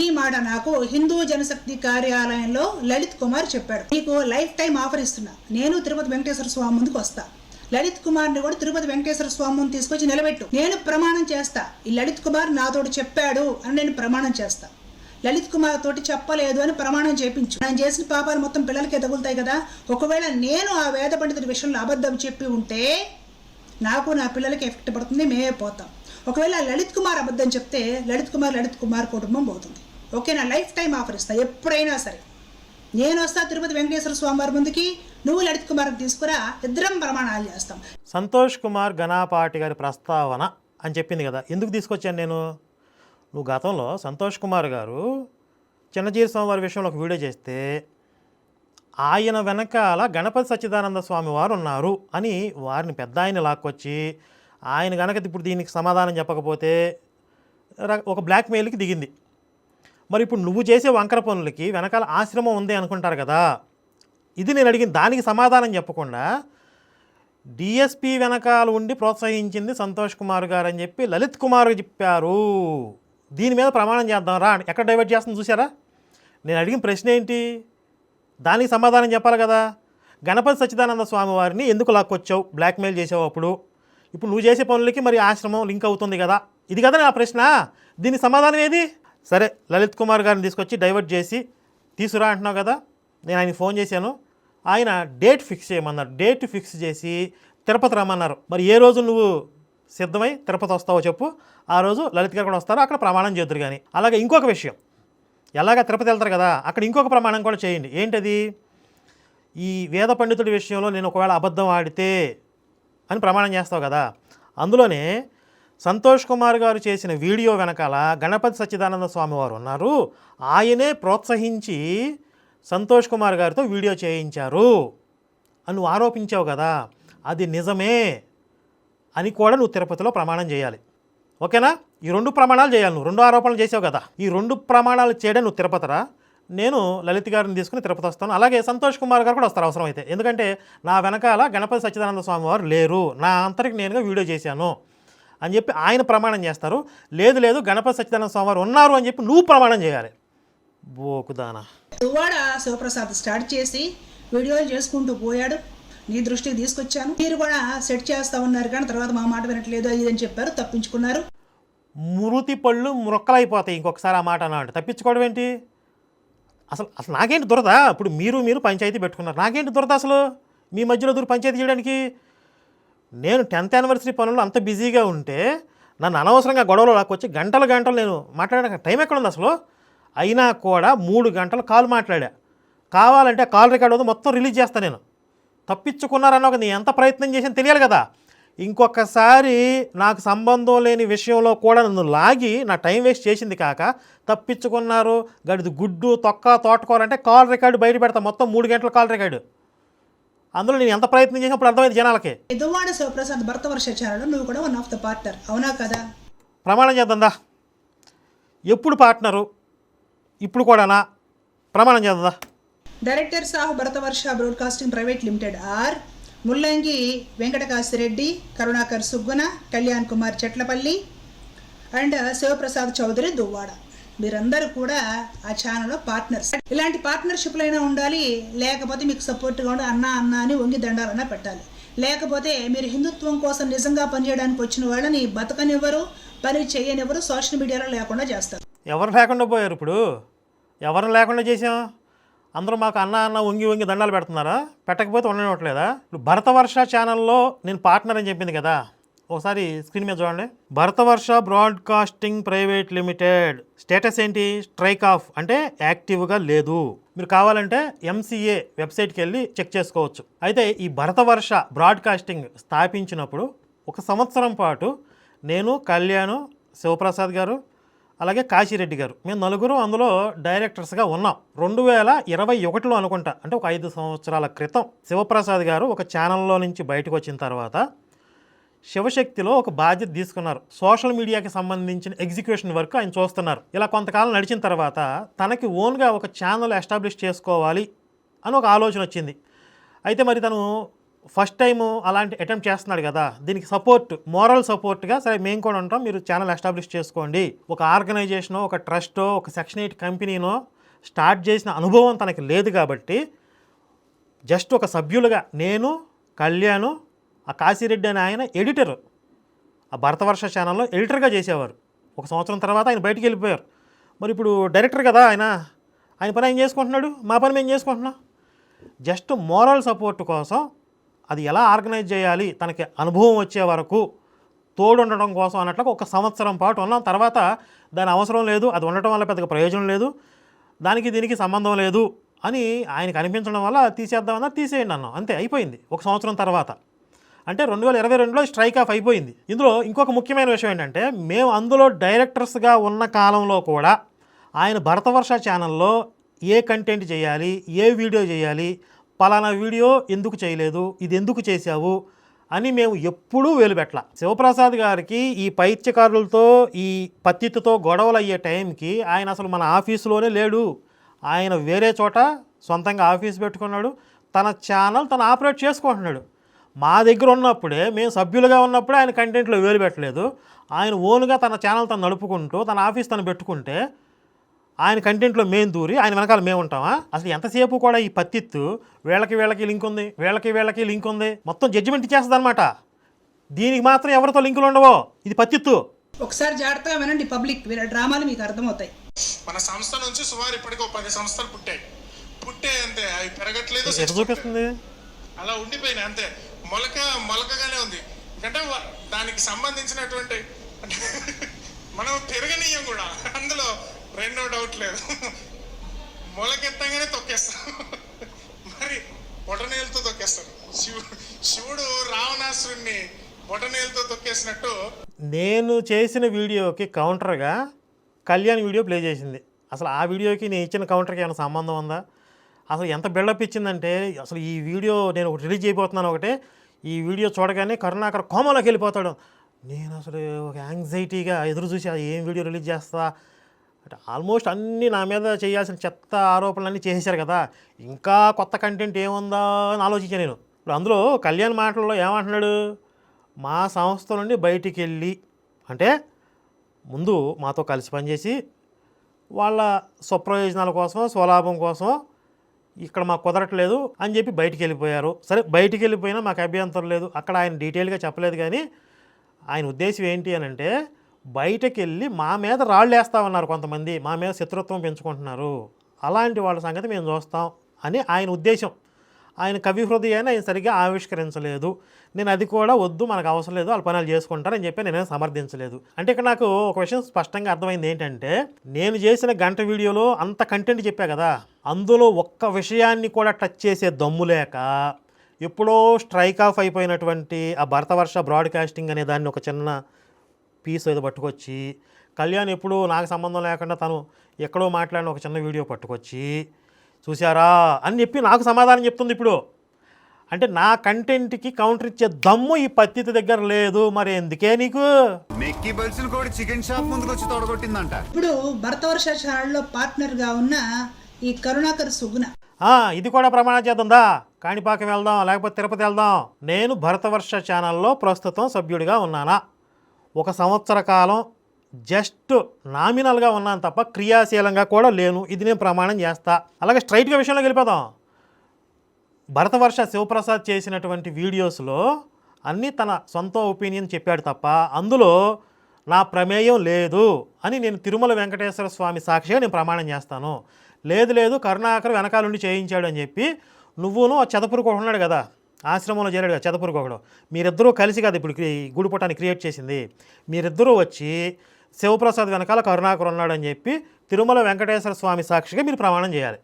ఈ మాట నాకు హిందూ జనశక్తి కార్యాలయంలో లలిత్ కుమార్ చెప్పాడు. నీకు లైఫ్ టైం ఆఫర్ ఇస్తున్నా, నేను తిరుపతి వెంకటేశ్వర స్వామి ముందుకు వస్తా, లలిత్ కుమార్ని కూడా తిరుపతి వెంకటేశ్వర స్వామి ముందు తీసుకొచ్చి నిలబెట్టు, నేను ప్రమాణం చేస్తా ఈ లలిత్ కుమార్ నాతోటి చెప్పాడు అని నేను ప్రమాణం చేస్తా. లలిత్ కుమార్ తోటి చెప్పలేదు అని ప్రమాణం చేపించు. నేను చేసిన పాపాలు మొత్తం పిల్లలకే తగులుతాయి కదా. ఒకవేళ నేను ఆ వేద పండితుడి విషయంలో అబద్ధం చెప్పి ఉంటే నాకు నా పిల్లలకి ఎఫెక్ట్ పడుతుంది, మేమే పోతాం. ఒకవేళ లలిత్ కుమార్ అబద్ధం చెప్తే లలిత్ కుమార్ కుటుంబం పోతుంది. ఓకే, నా లైఫ్ టైం ఆఫర్ ఇస్తా. ఎప్పుడైనా సరే నేను వస్తా తిరుపతి వెంకటేశ్వర స్వామి వారి ముందుకి, నువ్వు లలిత్ కుమార్ని తీసుకురా, ఇద్దరం ప్రమాణాలు చేస్తాం. సంతోష్ కుమార్ గణాపాటి గారి ప్రస్తావన అని చెప్పింది కదా, ఎందుకు తీసుకొచ్చాను నేను? నువ్వు గతంలో సంతోష్ కుమార్ గారు చిన్నజీర స్వామివారి విషయంలో ఒక వీడియో చేస్తే ఆయన వెనకాల గణపతి సచ్చిదానంద స్వామి వారు ఉన్నారు అని వారిని పెద్ద ఆయన లాక్కొచ్చి ఆయన కనుక ఇప్పుడు దీనికి సమాధానం చెప్పకపోతే ఒక బ్లాక్మెయిల్కి దిగింది. మరి ఇప్పుడు నువ్వు చేసే వంకర పనులకి వెనకాల ఆశ్రమం ఉంది అనుకుంటారు కదా. ఇది నేను అడిగిన దానికి సమాధానం చెప్పకుండా డిఎస్పీ వెనకాల ఉండి ప్రోత్సహించింది సంతోష్ కుమార్ గారు అని చెప్పి లలిత్ కుమార్ చెప్పారు. దీని మీద ప్రమాణం చేద్దాం రా, ఎక్కడ డైవర్ట్ చేస్తుంది చూసారా? నేను అడిగిన ప్రశ్న ఏంటి? దానికి సమాధానం చెప్పాలి కదా. గణపతి సచ్చిదానంద స్వామి వారిని ఎందుకు లాక్కొచ్చావు, బ్లాక్మెయిల్ చేసావు అప్పుడు? ఇప్పుడు నువ్వు చేసే పనులకి మరి ఆశ్రమం లింక్ అవుతుంది కదా, ఇది కదా నా ప్రశ్న. దీనికి సమాధానం ఏది? సరే, లలిత్ కుమార్ గారిని తీసుకొచ్చి డైవర్ట్ చేసి తీసుకురా అంటున్నావు కదా. నేను ఆయనకి ఫోన్ చేశాను, ఆయన డేట్ ఫిక్స్ చేయమన్నారు. డేట్ ఫిక్స్ చేసి తిరుపతి రమ్మన్నారు. మరి ఏ రోజు నువ్వు సిద్ధమై తిరుపతి వస్తావో చెప్పు, ఆ రోజు లలిత్ గారు కూడా వస్తారు, అక్కడ ప్రమాణం చేద్దరు. కానీ అలాగే ఇంకొక విషయం, ఎలాగ తిరుపతి వెళ్తారు కదా, అక్కడ ఇంకొక ప్రమాణం కూడా చేయండి. ఏంటది? ఈ వేద పండితుడి విషయంలో నేను ఒకవేళ అబద్ధం ఆడితే అని ప్రమాణం చేస్తావు కదా, అందులోనే సంతోష్ కుమార్ గారు చేసిన వీడియో వెనకాల గణపతి సచ్చిదానంద స్వామి వారు ఉన్నారు, ఆయనే ప్రోత్సహించి సంతోష్ కుమార్ గారితో వీడియో చేయించారు అని నువ్వు ఆరోపించావు కదా, అది నిజమే అని కూడా నువ్వు తిరుపతిలో ప్రమాణం చేయాలి. ఓకేనా? ఈ 2 ప్రమాణాలు చేయాలి. నువ్వు 2 ఆరోపణలు చేసావు కదా, ఈ 2 ప్రమాణాలు చేయడం నువ్వు తిరుపతిరా. నేను లలిత్ గారిని తీసుకుని తిరుపతి వస్తాను, అలాగే సంతోష్ కుమార్ గారు కూడా వస్తారు అవసరమైతే. ఎందుకంటే నా వెనకాల గణపతి సచ్చిదానంద స్వామి వారు లేరు, నా అంతరికి నేనుగా వీడియో చేశాను అని చెప్పి ఆయన ప్రమాణం చేస్తారు. లేదు గణపతి సచ్చిదానంద స్వామి వారు ఉన్నారు అని చెప్పి నువ్వు ప్రమాణం చేయాలి. బోకుదానా. దువ్వాడ శివప్రసాద్ స్టార్ట్ చేసి వీడియోలు చేసుకుంటూ పోయాడు, నీ దృష్టికి తీసుకొచ్చాను, మీరు కూడా సెట్ చేస్తూ ఉన్నారు, కానీ తర్వాత మా మాట వినట్లేదు ఇదని చెప్పారు, తప్పించుకున్నారు. మృతి పళ్ళు మురక్కలైపోతాయి ఇంకొకసారి ఆ మాట అన్నాడు. తప్పించుకోవడం ఏంటి? అసలు నాకేంటి దురద? ఇప్పుడు మీరు పంచాయతీ పెట్టుకున్నారు, నాకేంటి దురద అసలు మీ మధ్యలో దూరం పంచాయతీ చేయడానికి? నేను 10th యానివర్సరీ పనుల్లో అంత బిజీగా ఉంటే నన్ను అనవసరంగా గొడవలో లాక్కొచ్చి గంటలు నేను మాట్లాడడానికి టైం ఎక్కడ ఉంది అసలు? అయినా కూడా 3 గంటలు కాల్ మాట్లాడా. కావాలంటే కాల్ రికార్డ్ అవుతుంది మొత్తం రిలీజ్ చేస్తాను నేను. తప్పించుకున్నారన్న ఒక నేను ఎంత ప్రయత్నం చేసాను తెలియాలి కదా. ఇంకొకసారి నాకు సంబంధం లేని విషయంలో కూడా నన్ను లాగి నా టైం వేస్ట్ చేసింది కాక తప్పించుకున్నారు గడిది గుడ్డు తొక్క తోటకోవాలంటే కాల్ రికార్డు బయట పెడతా మొత్తం 3 గంటల కాల్ రికార్డు. అందులో నేను ఎంత ప్రయత్నం చేసినప్పుడు అర్థమైంది జనాలకి. దువ్వాడ శివప్రసాద్ భరతవర్ష ఛానల్లో నువ్వు కూడా వన్ ఆఫ్ ద పార్ట్నర్, అవునా కదా? ప్రమాణం చేద్దా. ఎప్పుడు పార్ట్నరు ఇప్పుడు కూడానా? ప్రమాణం చేద్దా. Directors of Bharatavarsha broadcasting private limited are Mullangi Venkatakasireddy, Karunakar Suggunna, Kalyan Kumar Chetlapalli and Sivaprasad Chowdary Duvvada, మీరందరూ కూడా ఆ ఛానల్లో పార్ట్నర్స్. ఇలాంటి పార్ట్నర్షిప్లైనా ఉండాలి, లేకపోతే మీకు సపోర్ట్గా ఉండి అన్న అని వంగి దండాలన్నా పెట్టాలి. లేకపోతే మీరు హిందుత్వం కోసం నిజంగా పనిచేయడానికి వచ్చిన వాళ్ళని బతకనివ్వరు, పని చేయనివ్వరు, సోషల్ మీడియాలో లేకుండా చేస్తారు. ఎవరు లేకుండా పోయారు? ఇప్పుడు ఎవరిని లేకుండా చేసాం? అందరూ మాకు అన్న వంగి వంగి దండాలు పెడుతున్నారా? పెట్టకపోతే ఉండనివ్వట్లేదా? ఇప్పుడు భరతవర్ష ఛానల్లో నేను పార్ట్నర్ అని చెప్పింది కదా, ఒకసారి స్క్రీన్ మీద చూడండి. Bharatavarsha broadcasting private limited status ఏంటి? స్ట్రైక్ ఆఫ్, అంటే యాక్టివ్గా లేదు. మీరు కావాలంటే MCA వెబ్సైట్కి వెళ్ళి చెక్ చేసుకోవచ్చు. అయితే ఈ భరతవర్ష బ్రాడ్కాస్టింగ్ స్థాపించినప్పుడు 1 సంవత్సరం పాటు నేను, కళ్యాణ్, శివప్రసాద్ గారు, అలాగే కాశీరెడ్డి గారు, మేము నలుగురు అందులో డైరెక్టర్స్గా ఉన్నాం. 2021లో అనుకుంటా, అంటే ఒక 5 సంవత్సరాల క్రితం శివప్రసాద్ గారు ఒక ఛానల్లో నుంచి బయటకు వచ్చిన తర్వాత శివశక్తిలో ఒక బాధ్యత తీసుకున్నారు. సోషల్ మీడియాకి సంబంధించిన ఎగ్జిక్యూషన్ వర్క్ ఆయన చూస్తున్నారు. ఇలా కొంతకాలం నడిచిన తర్వాత తనకి ఓన్గా ఒక ఛానల్ ఎస్టాబ్లిష్ చేసుకోవాలి అని ఒక ఆలోచన వచ్చింది. అయితే మరి తను ఫస్ట్ టైం అలాంటి అటెంప్ట్ చేస్తున్నాడు కదా, దీనికి సపోర్ట్, మోరల్ సపోర్ట్గా సరే మేము కూడా ఉంటాం, మీరు ఛానల్ ఎస్టాబ్లిష్ చేసుకోండి. ఒక ఆర్గనైజేషనో, ఒక ట్రస్టో, ఒక సెక్షన్ 8 కంపెనీనో స్టార్ట్ చేసిన అనుభవం తనకి లేదు కాబట్టి జస్ట్ ఒక సభ్యులుగా నేను, కళ్యాణ్, ఆ కాశీరెడ్డి అనే ఆయన ఎడిటర్, ఆ భరతవర్ష ఛానల్లో ఎడిటర్గా చేసేవారు. 1 సంవత్సరం తర్వాత ఆయన బయటికి వెళ్ళిపోయారు. మరి ఇప్పుడు డైరెక్టర్ కదా ఆయన పని ఆయన చేసుకుంటున్నాడు, మా పని మేము చేసుకుంటున్నాం. జస్ట్ మోరల్ సపోర్ట్ కోసం అది ఎలా ఆర్గనైజ్ చేయాలి తనకి అనుభవం వచ్చే వరకు తోడు ఉండడం కోసం అన్నట్లుగా 1 సంవత్సరం పాటు ఉన్నాం. తర్వాత దాని అవసరం లేదు, అది ఉండటం వల్ల పెద్దగా ప్రయోజనం లేదు, దానికి దీనికి సంబంధం లేదు అని ఆయనకు అనిపించడం వల్ల తీసేద్దామన్నా తీసేయండి అన్నాం. అంతే, అయిపోయింది. 1 సంవత్సరం తర్వాత అంటే 2022లో స్ట్రైక్ ఆఫ్ అయిపోయింది. ఇందులో ఇంకొక ముఖ్యమైన విషయం ఏంటంటే, మేము అందులో డైరెక్టర్స్గా ఉన్న కాలంలో కూడా ఆయన భరతవర్ష ఛానల్లో ఏ కంటెంట్ చేయాలి, ఏ వీడియో చేయాలి, పలానా వీడియో ఎందుకు చేయలేదు, ఇది ఎందుకు చేశావు అని మేము ఎప్పుడూ వేలుపెట్టల. శివప్రసాద్ గారికి ఈ పైత్యకారులతో, ఈ పత్తితో గొడవలు అయ్యే టైంకి ఆయన అసలు మన ఆఫీసులోనే లేడు. ఆయన వేరే చోట సొంతంగా ఆఫీస్ పెట్టుకున్నాడు, తన ఛానల్ తను ఆపరేట్ చేసుకుంటున్నాడు. మా దగ్గర ఉన్నప్పుడే, మేము సభ్యులుగా ఉన్నప్పుడే ఆయన కంటెంట్లో వేలు పెట్టలేదు. ఆయన ఓన్గా తన ఛానల్ తను నడుపుకుంటూ తన ఆఫీస్ తను పెట్టుకుంటే ఆయన కంటెంట్లో మేము దూరి ఆయన వెనకాల మేము ఉంటామా? అసలు ఎంతసేపు కూడా ఈ పత్తిత్తు వీళ్ళకి లింక్ ఉంది, వీళ్ళకి లింక్ ఉంది, మొత్తం జడ్జిమెంట్ ఇచ్చేస్తుంది అనమాట. దీనికి మాత్రం ఎవరితో లింకులు ఉండవో, ఇది పత్తిత్తు. ఒకసారి జాగ్రత్తగా వినండి పబ్లిక్, వీళ్ళ డ్రామాలు మీకు అర్థమవుతాయి. మన సంస్థ నుంచి సుమారు ఇప్పటికీ 10 సంస్థలు పుట్టాయి అంతే, అవి పెరగట్లేదు, ఎట్లా చూపిస్తుంది? అలా ఉండిపోయినాయి అంతే. మొలకగానే ఉంది. ఎందుకంటే దానికి సంబంధించినటువంటి మనం పెరగనీయం కూడా, అందులో రెండో డౌట్ లేదు. మొలకెత్తంగానే తొక్కేస్తాం, మరి బొటనేలతో తొక్కేస్తారు. శివుడు రావణాసురుణ్ణి బొటనేలతో తొక్కేసినట్టు. నేను చేసిన వీడియోకి కౌంటర్గా కళ్యాణ్ వీడియో ప్లే చేసింది. అసలు ఆ వీడియోకి నేను ఇచ్చిన కౌంటర్కి ఏమైనా సంబంధం ఉందా? అసలు ఎంత బిల్డప్ ఇచ్చిందంటే, అసలు ఈ వీడియో నేను ఒకటి రిలీజ్ చేయబోతున్నాను, ఒకటే ఈ వీడియో చూడగానే కరుణాకర్ కోమలోకి వెళ్ళిపోతాడు. నేను అసలు ఒక యాంగ్జైటీగా ఎదురు చూసి ఏం వీడియో రిలీజ్ చేస్తా అంటే, ఆల్మోస్ట్ అన్నీ నా మీద చేయాల్సిన చెత్త ఆరోపణలన్నీ చేసేశారు కదా, ఇంకా కొత్త కంటెంట్ ఏముందా అని ఆలోచించాను నేను. ఇప్పుడు అందులో కళ్యాణ్ మాటల్లో ఏమంటున్నాడు, మా సంస్థ నుండి బయటికి వెళ్ళి, అంటే ముందు మాతో కలిసి పనిచేసి వాళ్ళ స్వప్రయోజనాల కోసం, స్వలాభం కోసం ఇక్కడ మాకు కుదరట్లేదు అని చెప్పి బయటికి వెళ్ళిపోయారు. సరే, బయటికి వెళ్ళిపోయినా మాకు అభ్యంతరం లేదు. అక్కడ ఆయన డీటెయిల్గా చెప్పలేదు, కానీ ఆయన ఉద్దేశం ఏంటి అని అంటే, బయటకు వెళ్ళి మా మీద రాళ్ళు వేస్తా ఉన్నారు కొంతమంది, మా మీద శత్రుత్వం పెంచుకుంటున్నారు, అలాంటి వాళ్ళ సంగతి మేము చూస్తాం అని ఆయన ఉద్దేశం. ఆయన కవి హృదయాన్ని ఆయన సరిగ్గా ఆవిష్కరించలేదు. నేను అది కూడా వద్దు, మనకు అవసరం లేదు, వాళ్ళ పనులు చేసుకుంటారని చెప్పి నేనేం సమర్థించలేదు. అంటే ఇక్కడ నాకు ఒక విషయం స్పష్టంగా అర్థమైంది ఏంటంటే, నేను చేసిన గంట వీడియోలో అంత కంటెంట్ చెప్పా కదా, అందులో ఒక్క విషయాన్ని కూడా టచ్ చేసే దమ్ము లేక ఎప్పుడో స్ట్రైక్ ఆఫ్ అయిపోయినటువంటి ఆ భరతవర్ష బ్రాడ్కాస్టింగ్ అనే దాన్ని ఒక చిన్న పీస్ ఏదో పట్టుకొచ్చి, కళ్యాణ్ ఎప్పుడు నాకు సంబంధం లేకుండా తను ఎక్కడో మాట్లాడిన ఒక చిన్న వీడియో పట్టుకొచ్చి చూసారా అని చెప్పి నాకు సమాధానం చెప్తుంది. ఇప్పుడు అంటే నా కంటెంట్కి కౌంటర్ ఇచ్చే దమ్ము ఈ పత్తిత దగ్గర లేదు. మరి ఎందుకే నీకు? మెక్కి బల్సిన కూడా చికెన్ షాప్ ముందుకు వచ్చి తొడగొట్టిందంట. ఇప్పుడు భరతవర్ష ఛానల్లో పార్ట్నర్గా ఉన్న ఈ కరుణాకర్ సుగుణ ఇది కూడా ప్రమాణం చేద్దాందా, కాణిపాకం వెళ్దాం లేకపోతే తిరుపతి వెళ్దాం. నేను భరతవర్ష ఛానల్లో ప్రస్తుతం సభ్యుడిగా ఉన్నానా? 1 సంవత్సర కాలం జస్ట్ నామినల్గా ఉన్నాను తప్ప క్రియాశీలంగా కూడా లేను. ఇది నేను ప్రమాణం చేస్తా. అలాగే స్ట్రైట్గా విషయంలోకి వెళ్ళిపోదాం. భరతవర్ష శివప్రసాద్ చేసినటువంటి వీడియోస్లో అన్నీ తన సొంత ఒపీనియన్ చెప్పాడు తప్ప అందులో నా ప్రమేయం లేదు అని నేను తిరుమల వెంకటేశ్వర స్వామి సాక్షిగా నేను ప్రమాణం చేస్తాను. లేదు కరుణాకర్ వెనకాల నుండి చేయించాడు అని చెప్పి నువ్వును ఆ చెదపురుకు ఉన్నాడు కదా, ఆశ్రమంలో చేరాడు కదా చెదపురుకు ఒకడు, మీరిద్దరూ కలిసి కదా ఇప్పుడు ఈ గుడిపుటాన్ని క్రియేట్ చేసింది. మీరిద్దరూ వచ్చి శివప్రసాద్ వెనకాల కరుణాకర్ ఉన్నాడని చెప్పి తిరుమల వెంకటేశ్వర స్వామి సాక్షిగా మీరు ప్రమాణం చేయాలి.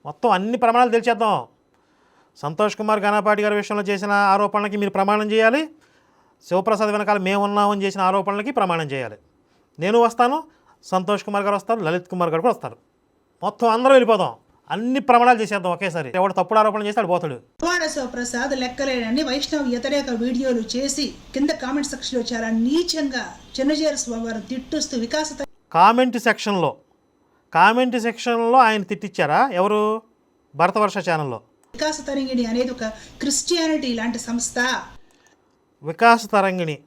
మొత్తం అన్ని ప్రమాణాలు తెలిచేద్దాం. సంతోష్ కుమార్ గణపాటి గారి విషయంలో చేసిన ఆరోపణలకి మీరు ప్రమాణం చేయాలి. శివప్రసాద్ వెనకాల మేము ఉన్నామని చేసిన ఆరోపణలకి ప్రమాణం చేయాలి. నేను వస్తాను, సంతోష్ కుమార్ గారు వస్తారు, లలిత్ కుమార్ గారు కూడా వస్తారు. మొత్తం అందరూ వెళ్ళిపోదాం, అన్ని ప్రమాణాలు చేసేద్దాం ఒకేసారి. ఎవడు తప్పుడు ఆరోపణ చేస్తాడు పోతాడు. దువ్వాడ శివప్రసాద్ లెక్కలేనని వైష్ణవ వ్యతిరేక వీడియోలు చేసి కింద కామెంట్ సెక్షన్లో చాలా నీచంగా చిన్నజీయర్ స్వామివారిని తిట్టుస్తూ కామెంట్ సెక్షన్లో ఆయన తిట్టించారా? ఎవరు? భరతవర్ష ఛానల్లో వికాస తరంగిణి అనేది ఒక క్రిస్టియానిటీ లాంటి సంస్థ, వికాస తరంగిణి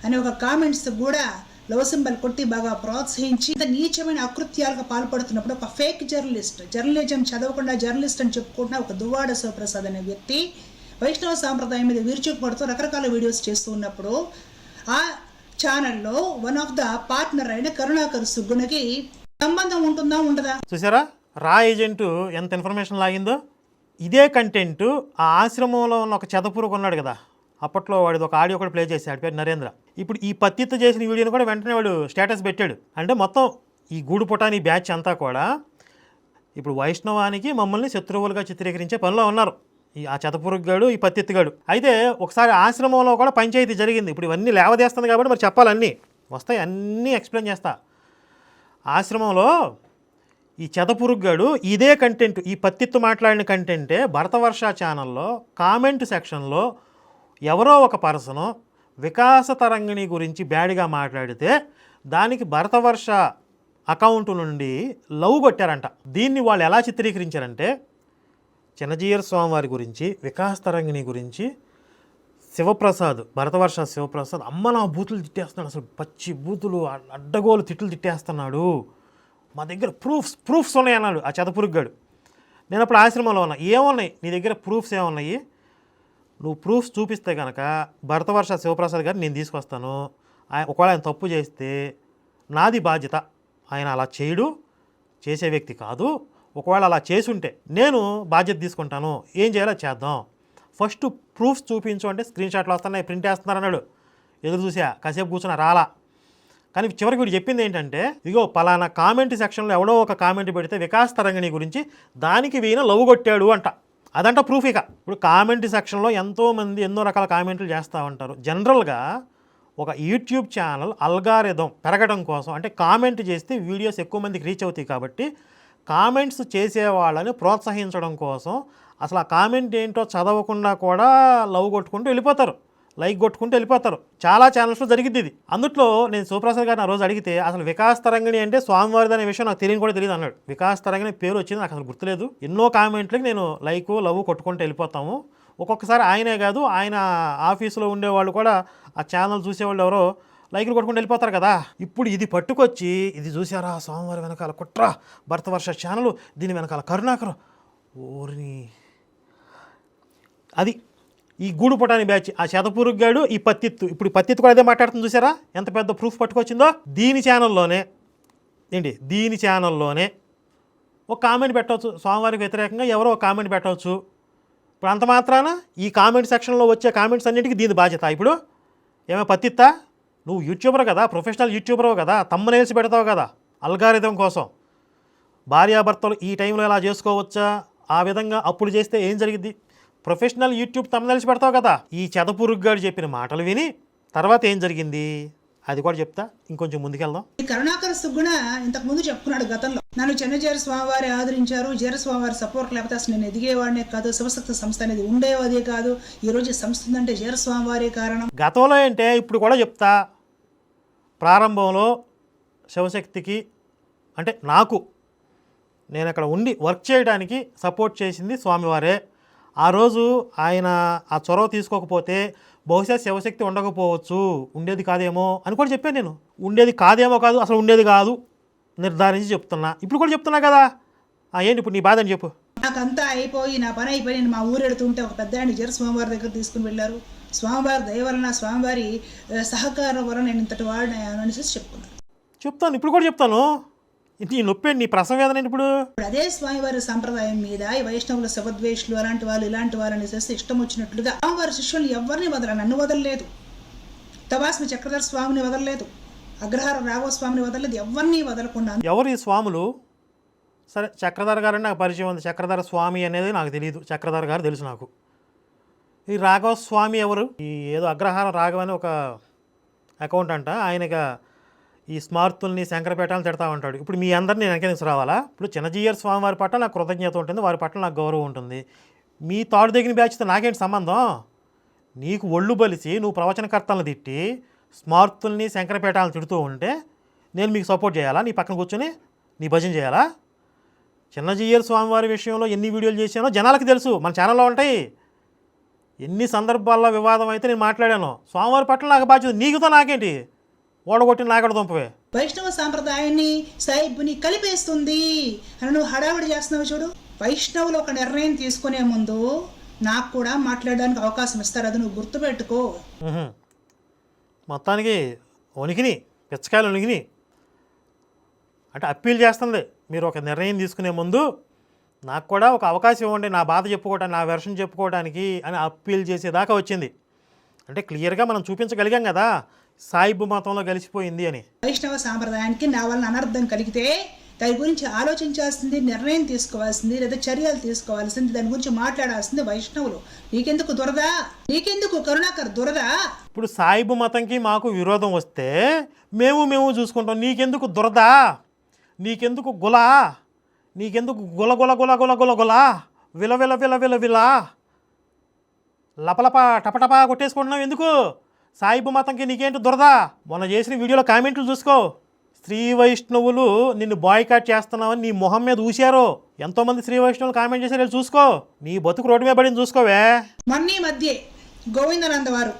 అనే ఒక కామెంట్స్ కూడా లవ్ సింబల్ కొట్టి బాగా ప్రోత్సహించి ఇంత నీచమైన అకృత్యాలకు పాల్పడుతున్నప్పుడు ఒక ఫేక్ జర్నలిజం చదవకుండా జర్నలిస్ట్ అని చెప్పుకుంటున్న ఒక దువ్వాడ శివప్రసాద్ అనే వ్యక్తి వైష్ణవ సాంప్రదాయం మీద విరుచుకుపడుతూ రకరకాల వీడియోస్ చేస్తూ ఉన్నప్పుడు ఆ ఛానల్లో వన్ ఆఫ్ ద పార్ట్నర్ అయిన కరుణాకర్ సుగ్గుణకి సంబంధం ఉంటుందా ఉండదా? చూసారా రా ఏజెంటు ఎంత ఇన్ఫర్మేషన్ లాగిందో. ఇదే కంటెంట్ ఆ ఆశ్రమంలో ఉన్న ఒక చెదపురుకు ఉన్నాడు కదా, అప్పట్లో వాడిది ఒక ఆడియో కూడా ప్లే చేశాడు, పేరు నరేంద్ర. ఇప్పుడు ఈ పత్తితో చేసిన వీడియోని కూడా వెంటనే వాడు స్టేటస్ పెట్టాడు. అంటే మొత్తం ఈ గూడుపుటాని బ్యాచ్ అంతా కూడా ఇప్పుడు వైష్ణవానికి మమ్మల్ని శత్రువులుగా చిత్రీకరించే పనిలో ఉన్నారు. ఆ చెదపురుగాడు, ఈ పత్తిగాడు. అయితే ఒకసారి ఆశ్రమంలో కూడా పంచాయతీ జరిగింది. ఇప్పుడు ఇవన్నీ లేవదేస్తుంది కాబట్టి మరి చెప్పాలన్నీ వస్తాయి, అన్నీ ఎక్స్ప్లెయిన్ చేస్తా. ఆశ్రమంలో ఈ చెదపురుగాడు ఇదే కంటెంట్, ఈ పత్తిత్తు మాట్లాడిన కంటెంటే భరతవర్ష ఛానల్లో కామెంట్ సెక్షన్లో ఎవరో ఒక పర్సను వికాస తరంగిణి గురించి బ్యాడ్గా మాట్లాడితే దానికి భరతవర్ష అకౌంట్ నుండి లవ్ కొట్టారంట. దీన్ని వాళ్ళు ఎలా చిత్రీకరించారంటే చిన్నజీయర్ స్వామివారి గురించి, వికాస తరంగిణి గురించి శివప్రసాద్, భరతవర్ష శివప్రసాద్ అమ్మ నా బూతులు తిట్టేస్తున్నాడు, అసలు పచ్చి బూతులు అడ్డగోలు తిట్లు తిట్టేస్తున్నాడు, మా దగ్గర ప్రూఫ్స్ ఉన్నాయి అన్నాడు ఆ చెదపురుగ్గాడు. నేను అప్పుడు ఆశ్రమంలో ఉన్నా. ఏమున్నాయి నీ దగ్గర ప్రూఫ్స్ ఏమున్నాయి? నువ్వు ప్రూఫ్స్ చూపిస్తే కనుక భరతవర్ష శివప్రసాద్ గారిని నేను తీసుకొస్తాను. ఒకవేళ ఆయన తప్పు చేస్తే నాది బాధ్యత. ఆయన అలా చేయడు, చేసే వ్యక్తి కాదు. ఒకవేళ అలా చేసుంటే నేను బాధ్యత తీసుకుంటాను. ఏం చేయాలో చేద్దాం. ఫస్ట్ ప్రూఫ్స్ చూపించు అంటే స్క్రీన్ షాట్లు వస్తున్నాయి, ప్రింట్ వేస్తున్నారు అన్నాడు. ఎదురు చూసా, కాసేపు కూర్చున్నా, రాలా. కానీ చివరికి వీడు చెప్పింది ఏంటంటే, ఇగో పలానా కామెంట్ సెక్షన్లో ఎవడో ఒక కామెంట్ పెడితే వికాస్ తరంగిణి గురించి దానికి వీణ లవ్ కొట్టాడు అంట. అదంట ప్రూఫ్. ఇక ఇప్పుడు కామెంట్ సెక్షన్లో ఎంతోమంది ఎన్నో రకాల కామెంట్లు చేస్తూ ఉంటారు. జనరల్గా ఒక యూట్యూబ్ ఛానల్ అల్గారిథం పెరగడం కోసం, అంటే కామెంట్ చేస్తే వీడియోస్ ఎక్కువ మందికి రీచ్ అవుతాయి కాబట్టి కామెంట్స్ చేసే వాళ్ళని ప్రోత్సహించడం కోసం అసలు ఆ కామెంట్ ఏంటో చదవకుండా కూడా లవ్ కొట్టుకుంటూ వెళ్ళిపోతారు, లైక్ కొట్టుకుంటూ వెళ్ళిపోతారు. చాలా ఛానల్స్లో జరిగింది ఇది. అందుట్లో నేను శివప్రసాద్ గారిని ఆ రోజు అడిగితే అసలు వికాస్ తరంగిణి అంటే స్వామివారిది అనే విషయం నాకు తెలియని కూడా తెలియదు అన్నాడు. వికాస్ తరంగిణి పేరు వచ్చింది నాకు అసలు గుర్తులేదు. ఎన్నో కామెంట్లకి నేను లైక్ లవ్ కొట్టుకుంటూ వెళ్ళిపోతాము. ఒక్కొక్కసారి ఆయనే కాదు, ఆయన ఆఫీసులో ఉండేవాళ్ళు కూడా ఆ ఛానల్ చూసేవాళ్ళు ఎవరో లైక్లు కొట్టుకుంటూ వెళ్ళిపోతారు కదా. ఇప్పుడు ఇది పట్టుకొచ్చి ఇది చూసారా స్వామివారి వెనకాల కుట్ర, భరతవర్ష ఛానల్, దీని వెనకాల కరుణాకర్, ఓరిని అది ఈ గూడుపుటాని బ్యాచ్, ఆ శతపురుగ్గాడు, ఈ పత్తిత్తు. ఇప్పుడు పత్తిత్తు కూడా అదే మాట్లాడుతుంది చూసారా, ఎంత పెద్ద ప్రూఫ్ పట్టుకొచ్చిందో. దీని ఛానల్లోనే ఒక కామెంట్ పెట్టవచ్చు, స్వామివారికి వ్యతిరేకంగా ఎవరో ఒక కామెంట్ పెట్టవచ్చు. ఇప్పుడు అంత మాత్రాన ఈ కామెంట్ సెక్షన్లో వచ్చే కామెంట్స్ అన్నిటికీ దీని బాధ్యత. ఇప్పుడు ఏమో పత్తిత్తా, నువ్వు యూట్యూబర్ కదా, ప్రొఫెషనల్ యూట్యూబర్ కదా, తమ్మునేల్సి పెడతావు కదా అల్గారిథం కోసం. భార్యాభర్తలు ఈ టైంలో ఎలా చేసుకోవచ్చా, ఆ విధంగా అప్పుడు చేస్తే ఏం జరిగింది, ప్రొఫెషనల్ యూట్యూబ్ తమ్మునేల్సి పెడతావు కదా. ఈ చెదపురుగ్గాడు చెప్పిన మాటలు విని తర్వాత ఏం జరిగింది అది కూడా చెప్తా, ఇంకొంచెం ముందుకెళ్దాం. ఈ కరుణాకర సుగ్గుణ ఇంతకు ముందు చెప్పుకున్నాడు గతంలో, నన్ను చెన్నజీర స్వామివారి ఆదరించారు, జీర స్వామివారి సపోర్ట్ లేకపోతే అసలు నేను ఎదిగేవాడినే కాదు, శివశక్తి సంస్థ అనేది ఉండేవదే కాదు, ఈరోజు సంస్థ ఉందంటే జీర స్వామివారే కారణం. గతంలో అంటే ఇప్పుడు కూడా చెప్తా, ప్రారంభంలో శివశక్తికి అంటే నేను అక్కడ ఉండి వర్క్ చేయడానికి సపోర్ట్ చేసింది స్వామివారే. ఆ రోజు ఆయన ఆ చొరవ తీసుకోకపోతే బహుశా శివశక్తి ఉండకపోవచ్చు, ఉండేది కాదేమో అని కూడా చెప్పాను నేను. ఉండేది కాదేమో కాదు, అసలు ఉండేది కాదు నిర్ధారించి చెప్తున్నా. ఇప్పుడు కూడా చెప్తున్నా కదా. ఏంటి ఇప్పుడు నీ బాధ అని చెప్పు. నాకంతా అయిపోయి నా పని అయిపోయి నేను మా ఊరెడుతుంటే ఒక పెద్ద ఆయన జీర స్వామివారి దగ్గర తీసుకుని వెళ్ళారు. స్వామివారి దయ వలన, స్వామివారి సహకారం వలన నేను ఇంతటి వాడిని అనేసి చెప్పుకున్నాను. చెప్తాను, ఇప్పుడు కూడా చెప్తాను. నీ నొప్పి, నీ ప్రసవేదన ఇప్పుడు అదే స్వామివారి సంప్రదాయం మీద ఈ వైష్ణవుల శివద్వేషులు అలాంటి వాళ్ళు ఇలాంటి వాళ్ళని చేస్తే ఇష్టం వచ్చినట్లుగా స్వామివారి శిష్యులు ఎవరిని నన్ను వదలలేదు, తవాస్మి చక్రధర స్వామిని వదలలేదు, అగ్రహార రాఘవ స్వామిని వదలలేదు, ఎవరిని వదలకుండా. ఎవరు ఈ స్వాములు? సరే, చక్రధర గారు నాకు పరిచయం ఉంది, చక్రధర స్వామి అనేది నాకు తెలియదు, చక్రధర గారు తెలుసు నాకు. ఈ రాఘవ స్వామి ఎవరు? ఈ ఏదో అగ్రహార రాఘవ అని ఒక అకౌంట్ అంట, ఆయనగా ఈ స్మార్తుల్ని శంకరపేటలను తిడతా ఉంటాడు. ఇప్పుడు మీ అందరినీ నేను వెనక రావాలా? ఇప్పుడు చిన్నజీయర్ స్వామి వారి పట్ల నాకు కృతజ్ఞత ఉంటుంది, వారి పట్ల నాకు గౌరవం ఉంటుంది. మీ తాడు దిగిన బ్యాచ్తో నాకేంటి సంబంధం? నీకు ఒళ్ళు బలిసి నువ్వు ప్రవచనకర్తలను తిట్టి స్మార్తుల్ని శంకరపేటలను తిడుతూ ఉంటే నేను మీకు సపోర్ట్ చేయాలా? నీ పక్కన కూర్చొని నీ భజన చేయాలా? చిన్నజీయర్ స్వామివారి విషయంలో ఎన్ని వీడియోలు చేశానో జనాలకు తెలుసు, మన ఛానల్లో ఉంటాయి. ఎన్ని సందర్భాల్లో వివాదం అయితే నేను మాట్లాడాను. స్వామివారి పట్ల నాకు బాధ్యత, నీకుతో నాకేంటి? ఓడగొట్టిన నాగడ దుంపవే. వైష్ణవ సాంప్రదాయాన్ని సాయిబుని కలిపేస్తుంది అని నువ్వు హడావిడి చేస్తున్నావు చూడు. వైష్ణవులు ఒక నిర్ణయం తీసుకునే ముందు నాకు కూడా మాట్లాడడానికి అవకాశం ఇస్తారు, అది నువ్వు గుర్తుపెట్టుకో. మొత్తానికి వణికిని పిచ్చకాయలు వణికిని అంటే అప్పీల్ చేస్తుంది. మీరు ఒక నిర్ణయం తీసుకునే ముందు నాకు కూడా ఒక అవకాశం ఇవ్వండి, నా బాధ చెప్పుకోవడానికి, నా వెర్షన్ చెప్పుకోవడానికి అని అప్పీల్ చేసేదాకా వచ్చింది. అంటే క్లియర్గా మనం చూపించగలిగాం కదా సాయిబు మతంలో కలిసిపోయింది అని. వైష్ణవ సాంప్రదాయానికి నా వలన అనర్థం కలిగితే దాని గురించి ఆలోచించాల్సింది, నిర్ణయం తీసుకోవాల్సింది, లేదా చర్యలు తీసుకోవాల్సింది, దాని గురించి మాట్లాడాల్సింది వైష్ణవులు. నీకెందుకు దురదా? నీకెందుకు కరుణాకర్ దురదా? ఇప్పుడు సాయిబు మతంకి మాకు విరోధం వస్తే మేము చూసుకుంటాం. నీకెందుకు దురదా? నీకెందుకు గులా? నీకెందుకు గుల గుల గుల గుల గుల గుల విల విల విల విల విల లపలప టపటపా కొట్టేసుకుంటున్నావు ఎందుకు? సాయిబు మతంకి నీకేంటి దురదా? మొన్న చేసిన వీడియోలో కామెంట్లు చూసుకో. శ్రీ వైష్ణవులు నిన్ను బాయ్కాట్ చేస్తున్నావని నీ మొహం మీద ఊశారు. ఎంతోమంది శ్రీ వైష్ణవులు కామెంట్ చేశారు, చూసుకో. నీ బతుకు రోడ్డు మీద పడింది చూసుకోవే. మొన్న మధ్య గోవిందానంద వారు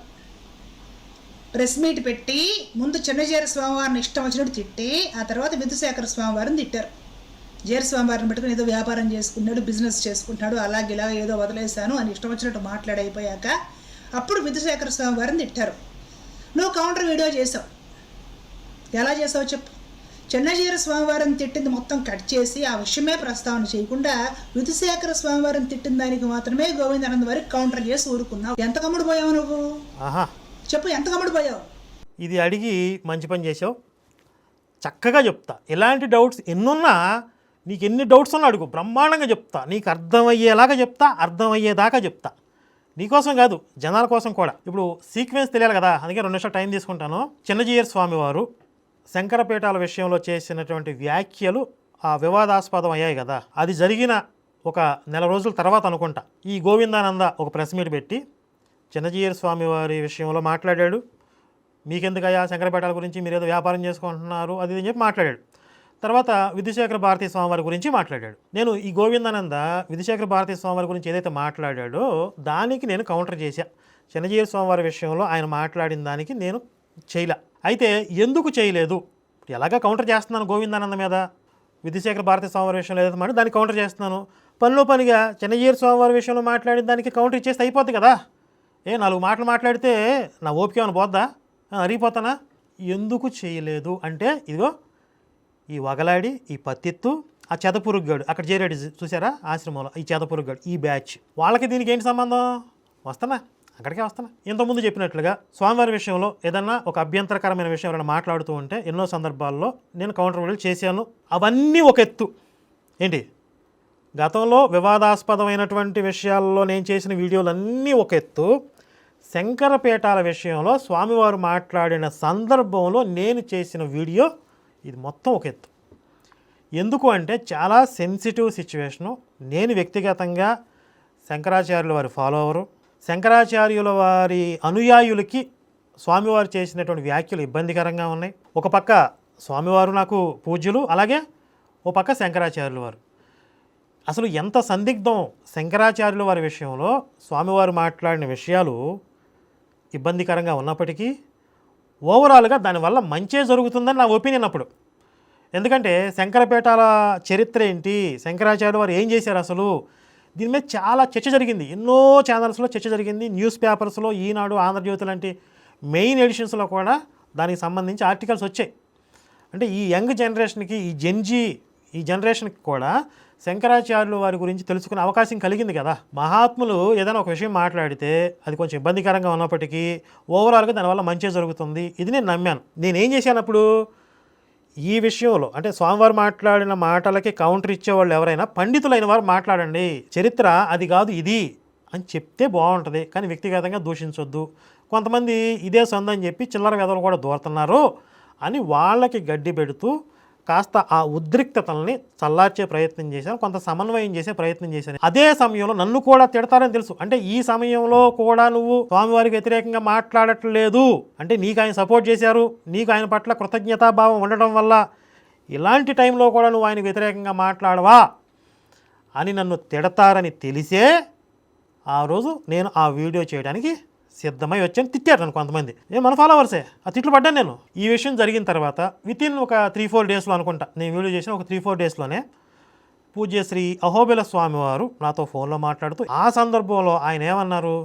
ప్రెస్ మీట్ పెట్టి ముందు చిన్నజీర స్వామివారిని ఇష్టం వచ్చినట్టు తిట్టి ఆ తర్వాత విధుశేఖర స్వామివారిని తిట్టారు. జీర స్వామివారిని పెట్టుకుని ఏదో వ్యాపారం చేసుకుంటున్నాడు, బిజినెస్ చేసుకుంటున్నాడు, అలాగే ఇలా ఏదో వదిలేశాను అని ఇష్టం వచ్చినట్టు మాట్లాడైపోయాక అప్పుడు విధుశేఖర స్వామివారిని తిట్టారు. నువ్వు కౌంటర్ వీడియో చేసావు. ఎలా చేసావు చెప్పు? చిన్నజీర స్వామివారిని తిట్టింది మొత్తం కట్ చేసి ఆ విషయమే ప్రస్తావన చేయకుండా విధుశేఖర స్వామివారిని తిట్టిన దానికి మాత్రమే గోవిందానంద వారికి కౌంటర్ చేసి ఊరుకున్నావు. ఎంత కమ్ముడు పోయావు నువ్వు? చెప్పు, ఎంత కమ్ముడు పోయావు? ఇది అడిగి మంచి పని చేసావు, చక్కగా చెప్తా. ఇలాంటి డౌట్స్ ఎన్నున్నా, నీకు ఎన్ని డౌట్స్ ఉన్నా అడుగు, బ్రహ్మాండంగా చెప్తా. నీకు అర్థమయ్యేలాగా చెప్తా, అర్థమయ్యేదాకా చెప్తా. నీకోసం కాదు, జనాల కోసం కూడా. ఇప్పుడు సీక్వెన్స్ తెలియాలి కదా, అందుకే 2 నిమిషాలు టైం తీసుకుంటాను. చిన్నజీయర్ స్వామి వారు శంకరపీఠాల విషయంలో చేసినటువంటి వ్యాఖ్యలు వివాదాస్పదం అయ్యాయి కదా. అది జరిగిన ఒక నెల రోజుల తర్వాత అనుకుంటా ఈ గోవిందానంద ఒక ప్రెస్ మీట్ పెట్టి చిన్నజీయర్ స్వామి వారి విషయంలో మాట్లాడాడు. మీకెందుకయ్యా శంకరపీఠాల గురించి, మీరు ఏదో వ్యాపారం చేసుకుంటున్నారు అది అని చెప్పి మాట్లాడాడు. తర్వాత విధుశేఖర భారతీ స్వామివారి గురించి మాట్లాడాడు. నేను ఈ గోవిందానంద విధుశేఖర భారతీ స్వామివారి గురించి ఏదైతే మాట్లాడాడో దానికి నేను కౌంటర్ చేశా. చిన్నజీయర్ స్వామివారి విషయంలో ఆయన మాట్లాడిన దానికి నేను చేయలే. అయితే ఎందుకు చేయలేదు? ఎలాగా కౌంటర్ చేస్తున్నాను గోవిందానంద మీద, విధుశేఖర భారతీ స్వామివారి విషయంలో ఏదైతే మాట దానికి కౌంటర్ చేస్తున్నాను. పనిలో పనిగా చిన్నజీయర్ స్వామివారి విషయంలో మాట్లాడిన దానికి కౌంటర్ ఇచ్చేస్తే అయిపోద్ది కదా. 4 మాటలు మాట్లాడితే నా ఓపిక ఏమైనా పోద్దా? అరిగిపోతానా? ఎందుకు చేయలేదు అంటే ఇదిగో ఈ వగలాడి, ఈ పత్తిత్తు, ఆ చెదపురుగ్గాడు అక్కడ చేరాడు చూసారా ఆశ్రమంలో, ఈ చెదపురుగ్గాడు ఈ బ్యాచ్, వాళ్ళకి దీనికి ఏంటి సంబంధం? వస్తానా, అక్కడికే వస్తాను. ఇంతకుముందు చెప్పినట్లుగా స్వామివారి విషయంలో ఏదన్నా ఒక అభ్యంతరకరమైన విషయం ఎవరైనా మాట్లాడుతూ ఉంటే ఎన్నో సందర్భాల్లో నేను కౌంటర్ వీడియోలు చేశాను. అవన్నీ ఒక ఎత్తు. ఏంటి గతంలో వివాదాస్పదమైనటువంటి విషయాల్లో నేను చేసిన వీడియోలన్నీ ఒక ఎత్తు, శంకరపీఠాల విషయంలో స్వామివారు మాట్లాడిన సందర్భంలో నేను చేసిన వీడియో ఇది మొత్తం ఒక ఎత్తు. ఎందుకు అంటే చాలా సెన్సిటివ్ సిచ్యువేషను. నేను వ్యక్తిగతంగా శంకరాచార్యుల వారి ఫాలోవరు, శంకరాచార్యుల వారి అనుయాయులకి స్వామివారు చేసినటువంటి వ్యాఖ్యలు ఇబ్బందికరంగా ఉన్నాయి. ఒక పక్క స్వామివారు నాకు పూజ్యులు, అలాగే ఒక పక్క శంకరాచార్యుల వారు. అసలు ఎంత సందిగ్ధం శంకరాచార్యుల వారి విషయంలో స్వామివారు మాట్లాడిన విషయాలు ఇబ్బందికరంగా ఉన్నప్పటికీ ఓవరాల్గా దానివల్ల మంచే జరుగుతుందని నా ఒపీనియన్ అప్పుడు. ఎందుకంటే శంకరపీఠాల చరిత్ర ఏంటి, శంకరాచార్యుల వారు ఏం చేశారు అసలు, దీని మీద చాలా చర్చ జరిగింది. ఎన్నో ఛానల్స్లో చర్చ జరిగింది, న్యూస్ పేపర్స్లో, ఈనాడు, ఆంధ్రజ్యోతి లాంటి మెయిన్ ఎడిషన్స్లో కూడా దానికి సంబంధించి ఆర్టికల్స్ వచ్చాయి. అంటే ఈ యంగ్ జనరేషన్కి, ఈ జనరేషన్కి కూడా శంకరాచార్యుల వారి గురించి తెలుసుకునే అవకాశం కలిగింది కదా. మహాత్ములు ఏదైనా ఒక విషయం మాట్లాడితే అది కొంచెం ఇబ్బందికరంగా ఉన్నప్పటికీ ఓవరాల్గా దానివల్ల మంచి జరుగుతుంది, ఇది నేను నమ్మాను. నేనేం చేశాను అప్పుడు, ఈ విషయంలో అంటే స్వామివారు మాట్లాడిన మాటలకి కౌంటర్ ఇచ్చేవాళ్ళు ఎవరైనా పండితులైన వారు మాట్లాడండి, చరిత్ర అది కాదు ఇది అని చెప్తే బాగుంటుంది, కానీ వ్యక్తిగతంగా దూషించొద్దు. కొంతమంది ఇదే సొందని చెప్పి చిల్లర వెదలు కూడా దూరుతున్నారు అని వాళ్ళకి గడ్డి పెడుతూ కాస్త ఆ ఉద్రిక్తతల్ని చల్లార్చే ప్రయత్నం చేశాను, కొంత సమన్వయం చేసే ప్రయత్నం చేశాను. అదే సమయంలో నన్ను కూడా తిడతారని తెలుసు. అంటే ఈ సమయంలో కూడా నువ్వు స్వామివారికి వ్యతిరేకంగా మాట్లాడట్లేదు అంటే నీకు ఆయన సపోర్ట్ చేశారు, నీకు ఆయన పట్ల కృతజ్ఞతాభావం ఉండడం వల్ల ఇలాంటి టైంలో కూడా నువ్వు ఆయనకు వ్యతిరేకంగా మాట్లాడవా అని నన్ను తిడతారని తెలిసే ఆ రోజు నేను ఆ వీడియో చేయడానికి సిద్ధమై వచ్చాను. తిట్టారు నన్ను కొంతమంది, మన ఫాలోవర్సే, ఆ తిట్లు పడ్డాను నేను. ఈ విషయం జరిగిన తర్వాత వితిన్ ఒక 3-4 డేస్లో అనుకుంటా, నేను వీడియో చేసిన ఒక 3-4 డేస్లోనే పూజ్య శ్రీ అహోబిల స్వామి వారు నాతో ఫోన్లో మాట్లాడుతూ ఆ సందర్భంలో ఆయన ఏమన్నారు,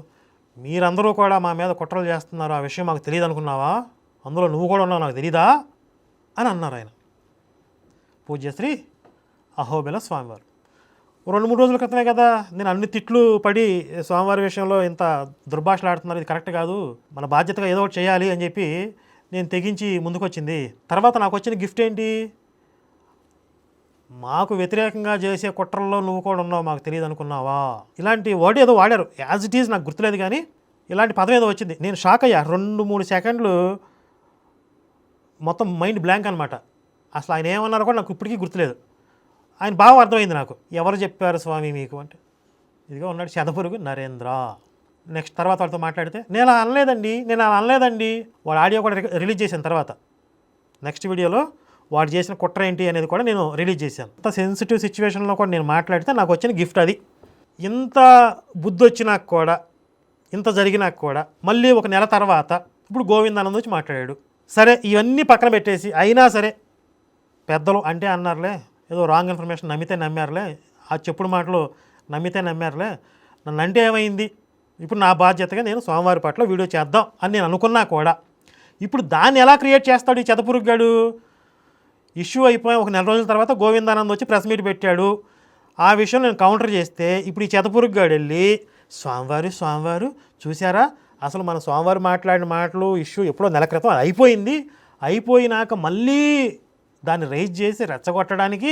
మీరందరూ కూడా మా మీద కుట్రలు చేస్తున్నారు, ఆ విషయం మాకు తెలియదు అనుకున్నావా, అందులో నువ్వు కూడా ఉన్నావు నాకు తెలీదా అని అన్నారు ఆయన. పూజ్య శ్రీ అహోబిల స్వామివారు 2-3 రోజుల క్రితమే కదా నేను అన్ని తిట్లు పడి స్వామివారి విషయంలో ఇంత దుర్భాషలు ఆడుతున్నారు, ఇది కరెక్ట్ కాదు, మన బాధ్యతగా ఏదో ఒకటి చేయాలి అని చెప్పి నేను తెగించి ముందుకొచ్చింది. తర్వాత నాకు వచ్చిన గిఫ్ట్ ఏంటి, మాకు వ్యతిరేకంగా చేసే కుట్రల్లో నువ్వు కూడా ఉన్నావు మాకు తెలియదు అనుకున్నావా, ఇలాంటి వర్డ్ ఏదో వాడారు, యాజ్ ఇట్ ఈజ్ నాకు గుర్తులేదు కానీ ఇలాంటి పదం ఏదో వచ్చింది. నేను షాక్ అయ్యా, 2-3 సెకండ్లు మొత్తం మైండ్ బ్లాంక్ అనమాట. అసలు ఆయన ఏమన్నారో కూడా నాకు ఇప్పటికీ గుర్తులేదు. ఆయన బాగా అర్థమైంది నాకు, ఎవరు చెప్పారు స్వామి మీకు అంటే, ఇదిగో ఉన్నాడు చెదపురుగు నరేంద్ర. నెక్స్ట్ తర్వాత వాళ్ళతో మాట్లాడితే నేను అలా అనలేదండి, వాడు ఆడియో కూడా రిలీజ్ చేశాను. తర్వాత నెక్స్ట్ వీడియోలో వాడు చేసిన కుట్ర ఏంటి అనేది కూడా నేను రిలీజ్ చేశాను. అంత సెన్సిటివ్ సిచ్యువేషన్లో కూడా నేను మాట్లాడితే నాకు వచ్చిన గిఫ్ట్ అది. ఇంత బుద్ధి వచ్చినాక కూడా, ఇంత జరిగినాక కూడా మళ్ళీ ఒక నెల తర్వాత ఇప్పుడు గోవిందానంద్ వచ్చి మాట్లాడాడు. సరే ఇవన్నీ పక్కన పెట్టేసి అయినా సరే పెద్దలు అంటే అన్నారులే, ఏదో రాంగ్ ఇన్ఫర్మేషన్ నమ్మితే నమ్మారులే, ఆ చెప్పుడు మాటలు నమ్మితే నమ్మారులే, నన్ను అంటే ఏమైంది, ఇప్పుడు నా బాధ్యతగా నేను స్వామివారి పట్ల వీడియో చేద్దాం అని నేను అనుకున్నా కూడా ఇప్పుడు దాన్ని ఎలా క్రియేట్ చేస్తాడు ఈ చెదపురుగ్గాడు. ఇష్యూ అయిపోయి ఒక నెల రోజుల తర్వాత గోవిందానంద్ వచ్చి ప్రెస్ మీట్ పెట్టాడు, ఆ విషయం నేను కౌంటర్ చేస్తే ఇప్పుడు ఈ చెదపురుగ్గాడు వెళ్ళి స్వామివారు చూసారా, అసలు మన స్వామివారు మాట్లాడిన మాటలు ఇష్యూ ఎప్పుడో నెల క్రితం అయిపోయినాక మళ్ళీ దాన్ని రైజ్ చేసి రెచ్చగొట్టడానికి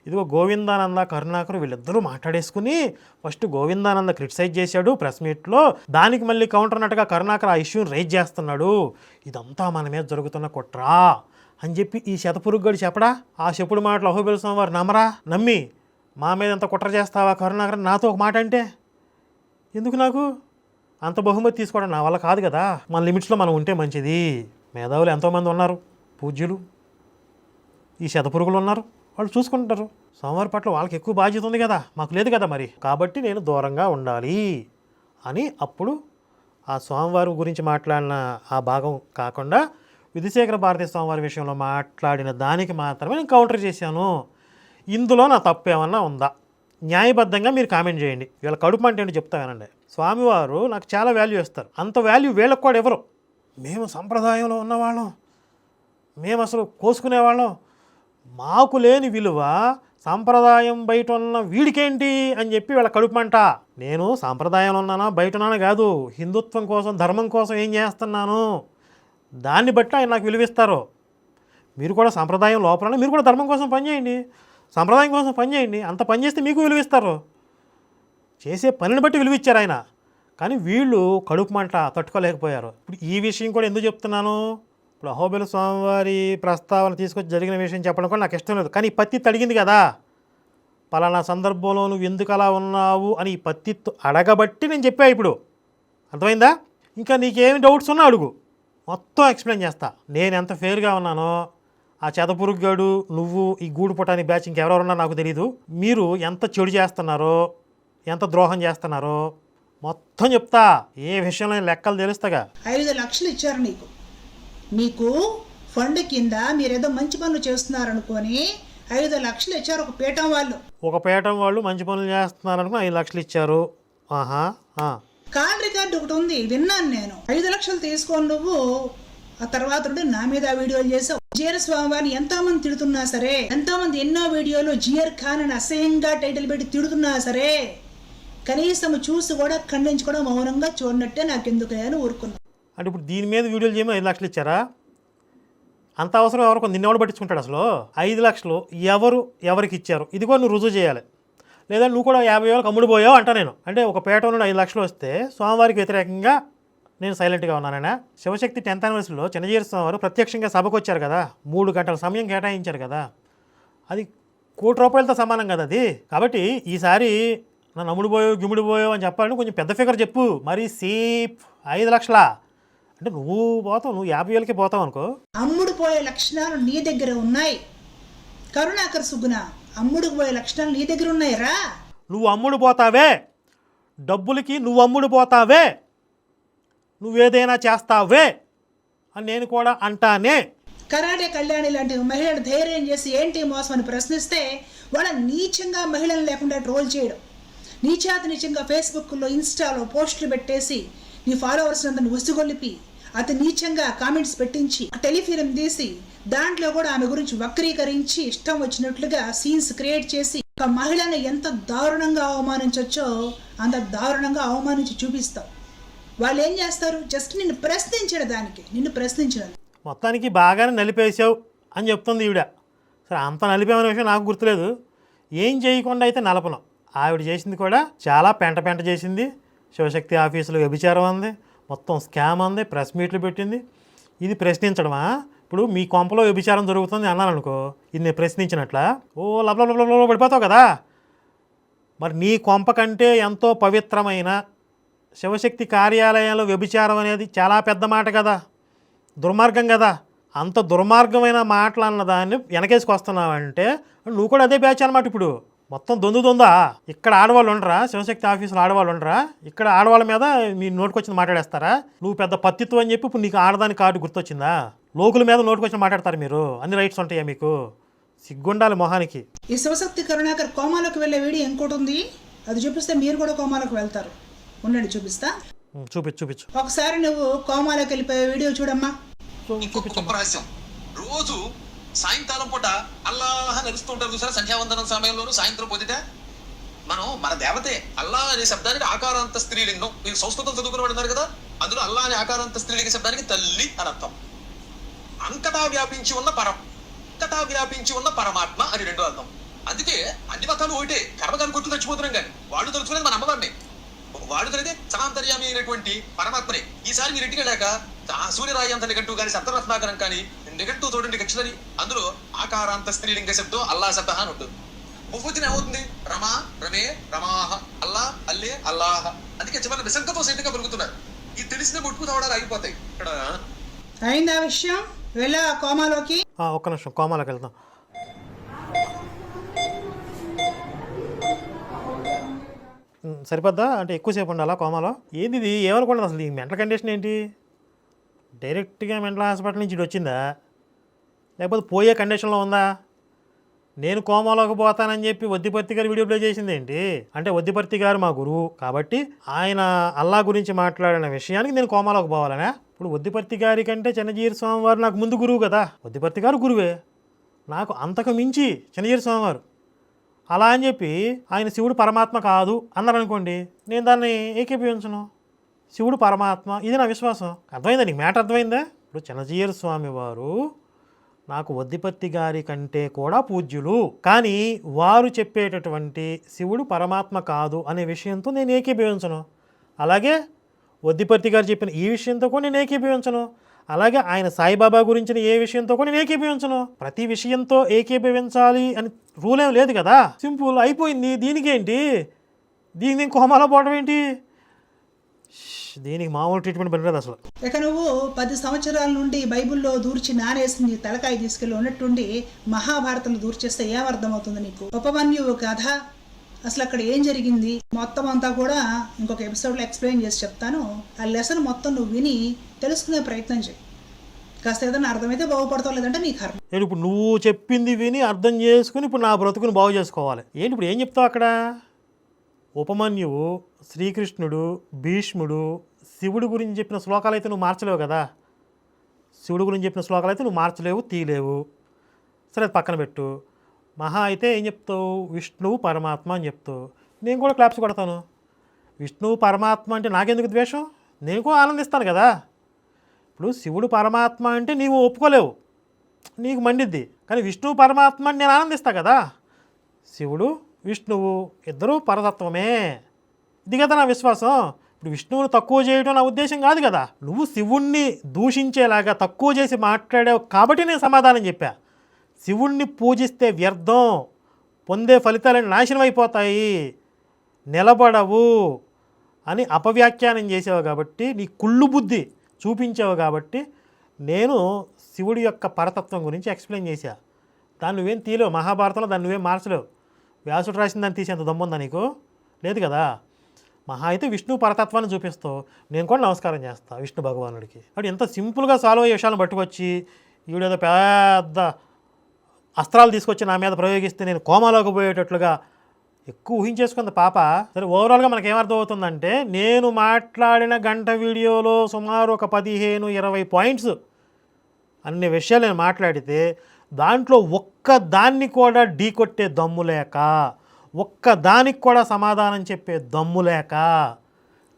ఇదిగో గోవిందానంద కరుణాకర్ వీళ్ళిద్దరూ మాట్లాడేసుకుని ఫస్ట్ గోవిందానంద క్రిటిసైజ్ చేశాడు ప్రెస్ మీట్లో, దానికి మళ్ళీ కౌంటర్ అన్నట్టుగా కరుణాకర్ ఆ ఇష్యూని రైజ్ చేస్తున్నాడు, ఇదంతా మన మీద జరుగుతున్న కుట్రా అని చెప్పి ఈ శతపురుగ్గడు చెప్పడా. ఆ చెప్పుడు మాటలు అహోబిల స్వామి వారు నమ్మి మా మీద ఎంత కుట్ర చేస్తావా కరుణాకర్ నాతో ఒక మాట అంటే, ఎందుకు నాకు అంత బహుమతి తీసుకోవడం నా వల్ల కాదు కదా, మన లిమిట్స్లో మనం ఉంటే మంచిది. మేధావులు ఎంతోమంది ఉన్నారు, పూజ్యులు, ఈ శతపురుగులు ఉన్నారు, వాళ్ళు చూసుకుంటారు. స్వామివారి పట్ల వాళ్ళకి ఎక్కువ బాధ్యత ఉంది కదా, మాకు లేదు కదా మరి, కాబట్టి నేను దూరంగా ఉండాలి అని అప్పుడు ఆ స్వామివారి గురించి మాట్లాడిన ఆ భాగం కాకుండా విధుశేఖర భారతీ స్వామివారి విషయంలో మాట్లాడిన దానికి మాత్రమే నేను కౌంటర్ చేశాను. ఇందులో నా తప్పు ఏమన్నా ఉందా న్యాయబద్ధంగా మీరు కామెంట్ చేయండి. వీళ్ళ కడుపు అంటే ఏంటో చెప్తానండి. స్వామివారు నాకు చాలా వాల్యూ ఇస్తారు, అంత వాల్యూ వీళ్ళకి కూడా ఎవరు. మేము సంప్రదాయంలో ఉన్నవాళ్ళం, మేము అసలు కోసుకునేవాళ్ళం, మాకు లేని విలువ సాంప్రదాయం బయట ఉన్న వీడికేంటి అని చెప్పి వీళ్ళ కడుపుమంట. నేను సాంప్రదాయంలో ఉన్నానా బయట ఉన్నానా కాదు, హిందుత్వం కోసం ధర్మం కోసం ఏం చేస్తున్నాను దాన్ని బట్టి ఆయన నాకు విలువిస్తారు. మీరు కూడా సాంప్రదాయం లోపల మీరు కూడా ధర్మం కోసం పనిచేయండి, సాంప్రదాయం కోసం పనిచేయండి. అంత పని చేస్తే మీకు విలువిస్తారు. చేసే పనిని బట్టి విలువిచ్చారు ఆయన. కానీ వీళ్ళు కడుపు మంట తట్టుకోలేకపోయారు. ఇప్పుడు ఈ విషయం కూడా ఎందుకు చెప్తున్నాను, ఇప్పుడు అహోబిల స్వామివారి ప్రస్తావన తీసుకొచ్చి జరిగిన విషయం చెప్పడం కూడా నాకు ఇష్టం లేదు. కానీ ఈ పత్తిత్తు అడిగింది కదా, పలానా సందర్భంలో నువ్వు ఎందుకు అలా ఉన్నావు అని ఈ పత్తిత్తు అడగబట్టి నేను చెప్పా. ఇప్పుడు అర్థమైందా? ఇంకా నీకేమి డౌట్స్ ఉన్నా అడుగు, మొత్తం ఎక్స్ప్లెయిన్ చేస్తా. నేను ఎంత ఫెయిర్గా ఉన్నానో, ఆ చెదపురుగ్గాడు నువ్వు ఈ గూడు పుటాని బ్యాచ్ ఇంకెవరెవరు ఉన్నారో నాకు తెలీదు, మీరు ఎంత చెడు చేస్తున్నారో ఎంత ద్రోహం చేస్తున్నారో మొత్తం చెప్తా. ఏ విషయంలో లెక్కలు తెలుస్తాగా. 5 లక్షలు ఇచ్చారు మీకు ఫండ్ కింద, మీరేదో మంచి పనులు చేస్తున్నారనుకొని 5 లక్షలు ఇచ్చారు ఒక పీఠం వాళ్ళు. ఒక పీఠం వాళ్ళు మంచి పనులు చేస్తున్నారనుకుని 5 లక్షలు ఇచ్చారు. ఆహా. కాల్ రికార్డు ఒకటి ఉంది, విన్నాను నేను. 5 లక్షలు తీసుకొని నువ్వు ఆ తర్వాత నుండి నా మీద వీడియోలు చేసావు. జిఆర్ స్వామివారిని ఎంతో మంది తిడుతున్నా సరే, ఎంతో మంది ఎన్నో వీడియోలు జిఆర్ ఖాన్ అని అసహ్యంగా టైటిల్ పెట్టి తిడుతున్నా సరే, కనీసం చూసి కూడా ఖండించి కూడా మౌనంగా చూడనట్టే నాకెందుకు అని ఊరుకున్నా. అంటే ఇప్పుడు దీని మీద వీడియోలు చేయమని 5 లక్షలు ఇచ్చారా? అంత అవసరం ఎవరికి నిన్నెవడు పట్టించుకుంటాడు అసలు? 5 లక్షలు ఎవరికి ఇచ్చారు ఇది కూడా నువ్వు రుజువు చేయాలి. లేదా నువ్వు కూడా 50,000 అమ్ముడు పోయావు అంట నేను. అంటే ఒక పేట నుండి 5 లక్షలు వస్తే స్వామివారికి వ్యతిరేకంగా నేను సైలెంట్గా ఉన్నానైనా. శివశక్తి 10th యానివర్సరీలో చిన్నజీర స్వామివారు ప్రత్యక్షంగా సభకు వచ్చారు కదా, 3 గంటల సమయం కేటాయించారు కదా, అది ₹1,00,00,000తో సమానం కదా అది. కాబట్టి ఈసారి నన్ను అమ్ముడు పోయావు గిమ్ముడు పోయావు అని చెప్పాలని కొంచెం పెద్ద ఫిగర్ చెప్పు. మరి సీప్ 5 లక్షలా అంటే నువ్వు పోతావు, నువ్వు 50,000కి పోతావు అనుకో. అమ్ముడు పోయే లక్షణాలు నీ దగ్గర ఉన్నాయి కరుణాకర్ సుగుణ, అమ్ముడు పోయే లక్షణాలు నీ దగ్గర ఉన్నాయి రా. నువ్వు అమ్ముడు పోతావే, డబ్బులకి నువ్వు అమ్ముడు పోతావే, నువ్వేదైనా చేస్తావే అని నేను కూడా అంటానే. కరాటే కళ్యాణి లాంటి మహిళలు ధైర్యం చేసి ఏంటి మోసం అని ప్రశ్నిస్తే వాళ్ళ నీచంగా మహిళలు లేకుండా ట్రోల్ చేయడం, నీచంగా ఫేస్బుక్లో ఇన్స్టాలో పోస్టులు పెట్టేసి నీ ఫాలోవర్స్ అందరిని ఉసిగొల్లిపి అతి నీచంగా కామెంట్స్ పెట్టించి టెలిఫిలిం తీసి దాంట్లో కూడా ఆమె గురించి వక్రీకరించి ఇష్టం వచ్చినట్లుగా సీన్స్ క్రియేట్ చేసి ఒక మహిళను ఎంత దారుణంగా అవమానించవచ్చో అంత దారుణంగా అవమానించి చూపిస్తావు. వాళ్ళు ఏం చేస్తారు, జస్ట్ నిన్ను ప్రశ్నించడం, దానికి నిన్ను ప్రశ్నించడం. మొత్తానికి బాగానే నలిపేసావు అని చెప్తుంది ఈవిడ. సరే, అంత నలిపేమనే విషయం నాకు గుర్తులేదు. ఏం చేయకుండా అయితే నలపను. ఆవిడ చేసింది కూడా చాలా పెంట చేసింది. శివశక్తి ఆఫీసులో వ్యభిచారం అంది, మొత్తం స్కామ్ అంది, ప్రెస్ మీట్లు పెట్టింది. ఇది ప్రశ్నించడమా? ఇప్పుడు మీ కొంపలో వ్యభిచారం జరుగుతుంది అన్నాను అనుకో, ఇది నేను ప్రశ్నించినట్లా? ఓ లబ్ల పడిపోతావు కదా. మరి నీ కొంప కంటే ఎంతో పవిత్రమైన శివశక్తి కార్యాలయంలో వ్యభిచారం అనేది చాలా పెద్ద మాట కదా, దుర్మార్గం కదా. అంత దుర్మార్గమైన మాటలు అన్నదాన్ని వెనకేసుకొస్తున్నావంటే నువ్వు కూడా అదే బ్యాచ్ అనమాట. ఇప్పుడు మొత్తం దొందా. ఇక్కడ ఆడవాళ్ళు ఉండరా? శివశక్తి ఆఫీసులో ఆడవాళ్ళు ఉండరా? ఇక్కడ ఆడవాళ్ళ మీద మీ నోటుకొచ్చింది మాట్లాడేస్తారా? నువ్వు పెద్ద పత్తిత్వం అని చెప్పి ఇప్పుడు నీకు ఆడదాని కార్డు గుర్తొచ్చిందా? లోకుల మీద నోటుకొచ్చి మాట్లాడతారు మీరు. అన్ని రైట్స్ ఉంటాయా మీకు? సిగ్గుండాలి మొహానికి. ఈ శివశక్తి కరుణాకర్ కోమాలోకి వెళ్ళే వీడియో ఇంకోటి ఉంది, అది చూపిస్తే మీరు కూడా కోమాలోకి వెళ్తారు. ఉండండి చూపిస్తా. చూపించు. ఒకసారి నువ్వు కోమాలోకి వెళ్ళిపోయే వీడియో చూడమ్మా. గొప్ప రహస్యం. రోజు సాయంకాలం పూట అల్లాహ్ నడుస్తూ ఉంటారు చూసారా, సంధ్యావందనం సమయంలోనూ సాయంత్రం పొద్దుట మన దేవతే అల్లా అనే శబ్దానికి ఆకారాంత స్త్రీలింగం. మీరు సంస్కృతం చదువుకుని వాడు ఉన్నారు కదా, అందులో అల్లా అనే ఆకారాంత స్త్రీలింగ శబ్దానికి తల్లి అని అర్థం. అంతటా వ్యాపించి ఉన్న పరమాత్మ అని రెండో అర్థం. అందుకే అన్ని మతాలు ఒకటే, కర్మకాలు కొట్టు చచ్చిపోతున్నాం కానీ వాళ్ళు తెలుసుకునేది మన అమ్మవారిని. వాడు తెలియదే సనాంతర్యామి అయినటువంటి పరమాత్మనే. ఈసారి మీరు ఇంటికి వెళ్ళాక సూర్యరాయంత నిఘంటు కానీ సప్తరత్నాకరం కానీ నిఘంటు చూడండి డిక్షనరీ, అందులో ఆకారాంత స్త్రీలింగ శబ్దం అల్లా శబ్ద అని ఉంటుంది. బహువచనం ఏమవుతుంది? రమా, రమే, రమాహ, అల్లా, అల్లే, అల్లాహ. అందుకే చివరి నిశంకతో సైతంగా పెరుగుతున్నారు. ఇది తెలిసిన ముట్టుకు తవడాలు ఆగిపోతాయి. ఇక్కడ అయిందా విషయం? వెళ్ళా కోమాలోకి. ఒక్క నిమిషం, కోమాలోకి వెళ్తాం. సరిపోద్దా? అంటే ఎక్కువసేపు ఉండాలా కోమాలో? ఏంది ఇది? ఏమనుకోండి అసలు ఈ మెంటల్ కండిషన్ ఏంటి? డైరెక్ట్గా మెంటల్ హాస్పిటల్ నుంచి ఇటు వచ్చిందా, లేకపోతే పోయే కండిషన్లో ఉందా? నేను కోమాలోకి పోతానని చెప్పి వద్దిపర్తి గారు వీడియో ప్లే చేసింది ఏంటి? అంటే వద్దిపర్తి గారు మా గురువు కాబట్టి ఆయన అల్లా గురించి మాట్లాడిన విషయానికి నేను కోమాలోకి పోవాలనా? ఇప్పుడు వద్దిపర్తి గారి కంటే చిన్నజీర స్వామివారు నాకు ముందు గురువు కదా. వద్దిపర్తి గారు గురువే, నాకు అంతకు మించి చిన్నజీర స్వామివారు. అలా అని చెప్పి ఆయన శివుడు పరమాత్మ కాదు అన్నారు అనుకోండి, నేను దాన్ని ఏకీభవించను. శివుడు పరమాత్మ, ఇది నా విశ్వాసం. అర్థమైందా నీకు? మ్యాటర్ అర్థమైందా? ఇప్పుడు చిన్నజీయర్ స్వామి వారు నాకు వద్దిపత్తి గారి కంటే కూడా పూజ్యులు, కానీ వారు చెప్పేటటువంటి శివుడు పరమాత్మ కాదు అనే విషయంతో నేను ఏకీభవించను. అలాగే వద్దిపత్తి గారు చెప్పిన ఈ విషయంతో కూడా నేను ఏకీభవించను. అలాగే ఆయన సాయిబాబా గురించిన ఏ విషయంతో కూడా నేను ఏకీభవించను. ప్రతి విషయంతో ఏకీభవించాలి అని రూల్ ఏం లేదు కదా, సింపుల్ అయిపోయింది. దీనికేంటి, దీనికి కోమాలో పోవడం ఏంటి, దీనికి మామూలు ట్రీట్మెంట్ పనిలేదు అసలు. ఇక నువ్వు 10 సంవత్సరాల నుండి బైబిల్లో దూర్చి నానేసి నీ తలకాయ తీసుకెళ్ళి ఉన్నట్టుండి మహాభారతంలో దూర్చేస్తే ఏమర్థమవుతుంది నీకు? ఉపమన్యువు కథ అసలు అక్కడ ఏం జరిగింది మొత్తం అంతా కూడా ఇంకొక ఎపిసోడ్లో ఎక్స్ప్లెయిన్ చేసి చెప్తాను. ఆ లెసన్ మొత్తం నువ్వు విని తెలుసుకునే ప్రయత్నం చేయి. కాస్త ఏదైనా అర్థమైతే బాగుపడతావు, లేదంటే నీ కర్మ. నేను ఇప్పుడు నువ్వు చెప్పింది విని అర్థం చేసుకుని ఇప్పుడు నా బ్రతుకుని బాగు చేసుకోవాలి. ఏంటి ఇప్పుడు ఏం చెప్తావు అక్కడ? ఉపమన్యువు, శ్రీకృష్ణుడు, భీష్ముడు, శివుడి గురించి చెప్పిన శ్లోకాలు అయితే నువ్వు మార్చలేవు కదా. శివుడి గురించి చెప్పిన శ్లోకాలు అయితే నువ్వు మార్చలేవు, తీయలేవు. సరే అది పక్కన పెట్టు. మహా అయితే ఏం చెప్తావు? విష్ణువు పరమాత్మ అని చెప్తావు. నేను కూడా క్లాప్స్ కొడతాను. విష్ణువు పరమాత్మ అంటే నాకెందుకు ద్వేషం? నేను కూడా ఆనందిస్తాను కదా. ఇప్పుడు శివుడు పరమాత్మ అంటే నీవు ఒప్పుకోలేవు, నీకు మండిద్ది. కానీ విష్ణువు పరమాత్మ అంటే నేను ఆనందిస్తా కదా. శివుడు విష్ణువు ఇద్దరూ పరతత్వమే, ఇది కదా నా విశ్వాసం. ఇప్పుడు విష్ణువుని తక్కువ చేయడం నా ఉద్దేశం కాదు కదా. నువ్వు శివుణ్ణి దూషించేలాగా తక్కువ చేసి మాట్లాడావు కాబట్టి నేను సమాధానం చెప్పా. శివుణ్ణి పూజిస్తే వ్యర్థం, పొందే ఫలితాలని నాశనం అయిపోతాయి, నిలబడవు అని అపవ్యాఖ్యానం చేసావు కాబట్టి, నీ కుళ్ళు బుద్ధి చూపించావు కాబట్టి నేను శివుడి యొక్క పరతత్వం గురించి ఎక్స్ప్లెయిన్ చేశా. దాన్ని నువ్వేం తీయలేవు, మహాభారతంలో దాన్ని నువ్వేం మార్చలేవు. వ్యాసుడు రాసిన దాన్ని తీసేంత దమ్ముందా నీకు? లేదు కదా. మహా అయితే విష్ణు పరతత్వాన్ని చూపిస్తావు, నేను కూడా నమస్కారం చేస్తా విష్ణు భగవానుడికి. అంటే ఎంత సింపుల్గా సాల్వ్ అయ్యే విషయాలను పట్టుకొచ్చి ఈవిడేదో పెద్ద అస్త్రాలు తీసుకొచ్చి నా మీద ప్రయోగిస్తే నేను కోమాలోకి పోయేటట్లుగా ఎక్కువ ఊహించేసుకుంది పాప. సరే, ఓవరాల్గా మనకు ఏమర్థం అవుతుందంటే, నేను మాట్లాడిన గంట వీడియోలో సుమారు ఒక 15-20 పాయింట్స్ అన్ని విషయాలు నేను మాట్లాడితే దాంట్లో ఒక్క దాన్ని కూడా ఢీకొట్టే దమ్ము లేక, ఒక్క దానికి కూడా సమాధానం చెప్పే దమ్ము లేక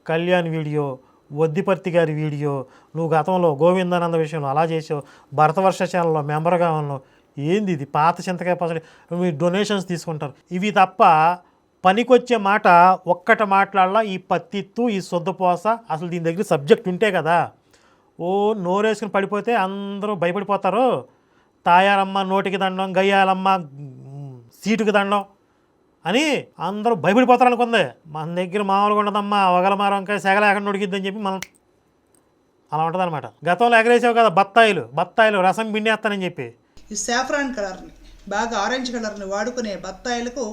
కళ్యాణ్ వీడియో, వద్దిపర్తి గారి వీడియో, నువ్వు గతంలో గోవిందానంద విషయంలో అలా చేసావు, భరతవర్ష ఛానల్లో మెంబర్గా ఉన్నావు, ఏంది ఇది పాత చింతకాయ పసడి, మీరు డొనేషన్స్ తీసుకుంటారు, ఇవి తప్ప పనికొచ్చే మాట ఒక్కట మాట్లాడాలా. ఈ పత్తిత్తు, ఈ సొద్దపోస, అసలు దీని దగ్గర సబ్జెక్ట్ ఉంటే కదా. ఓ నోరేసుకుని పడిపోతే అందరూ భయపడిపోతారు. తాయారమ్మ నోటికి దండం, గయ్యాలమ్మ సీటుకి దండం అని అందరూ భయపడిపోతారు అనుకుంది. మన దగ్గర మామూలుగా ఉండదమ్మా, వగలమారంకాయ సెగల ఎక్కడ ఉడికిద్దని చెప్పి మనం అలా ఉంటుంది అనమాట. గతంలో ఎగరేసావు కదా బత్తాయిలు రసం పిండేస్తానని చెప్పి. ఈ సాఫ్రాన్ కలర్ని, బాగా ఆరెంజ్ కలర్ని వాడుకునే బత్తాయిలకు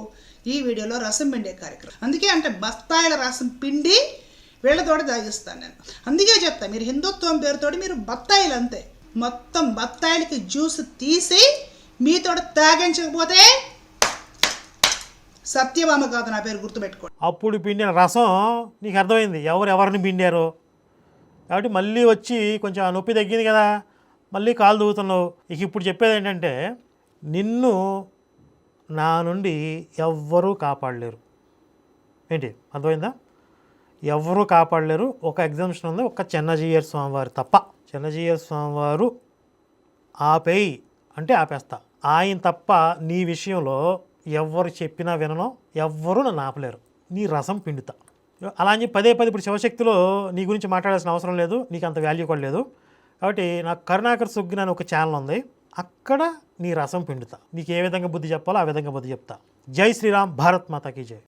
ఈ వీడియోలో రసం పిండే కార్యక్రమం. అందుకే అంటే బత్తాయిల రసం పిండి వీళ్ళతోటి తాగిస్తాను నేను. అందుకే చెప్తా, మీరు హిందుత్వం పేరుతోటి మీరు బత్తాయిలు అంతే, మొత్తం బత్తాయిలకి జ్యూస్ తీసి మీతో తాగించకపోతే సత్యభామ కాదు నా పేరు, గుర్తుపెట్టుకోండి. అప్పుడు పిండిన రసం నీకు అర్థమైంది ఎవరిని పిండారో. కాబట్టి మళ్ళీ వచ్చి కొంచెం ఆ నొప్పి తగ్గింది కదా, మళ్ళీ కాలు దూగుతున్నావు. ఇక ఇప్పుడు చెప్పేది ఏంటంటే, నిన్ను నా నుండి ఎవ్వరూ కాపాడలేరు. ఏంటి అర్థమైందా? ఎవ్వరూ కాపాడలేరు. ఒక ఎగ్జామ్షన్ ఉంది, ఒక చిన్నజీయర్ స్వామివారు తప్ప. చిన్నజీయర్ స్వామివారు ఆపేయి అంటే ఆపేస్తా. ఆయన తప్ప నీ విషయంలో ఎవ్వరు చెప్పినా వినను, ఎవ్వరూ నన్ను ఆపలేరు. నీ రసం పిండుతా. అలా అని పదే ఇప్పుడు శివశక్తిలో నీ గురించి మాట్లాడాల్సిన అవసరం లేదు, నీకు అంత వాల్యూ కూడా లేదు. కాబట్టి నాకు కరుణాకర్ సుగ్గిన అని ఒక ఛానల్ ఉంది, అక్కడ నీ రసం పిండుతా. నీకు ఏ విధంగా బుద్ధి చెప్పాలో ఆ విధంగా బుద్ధి చెప్తా. జై శ్రీరామ్, భారత్ మాతాకి జై.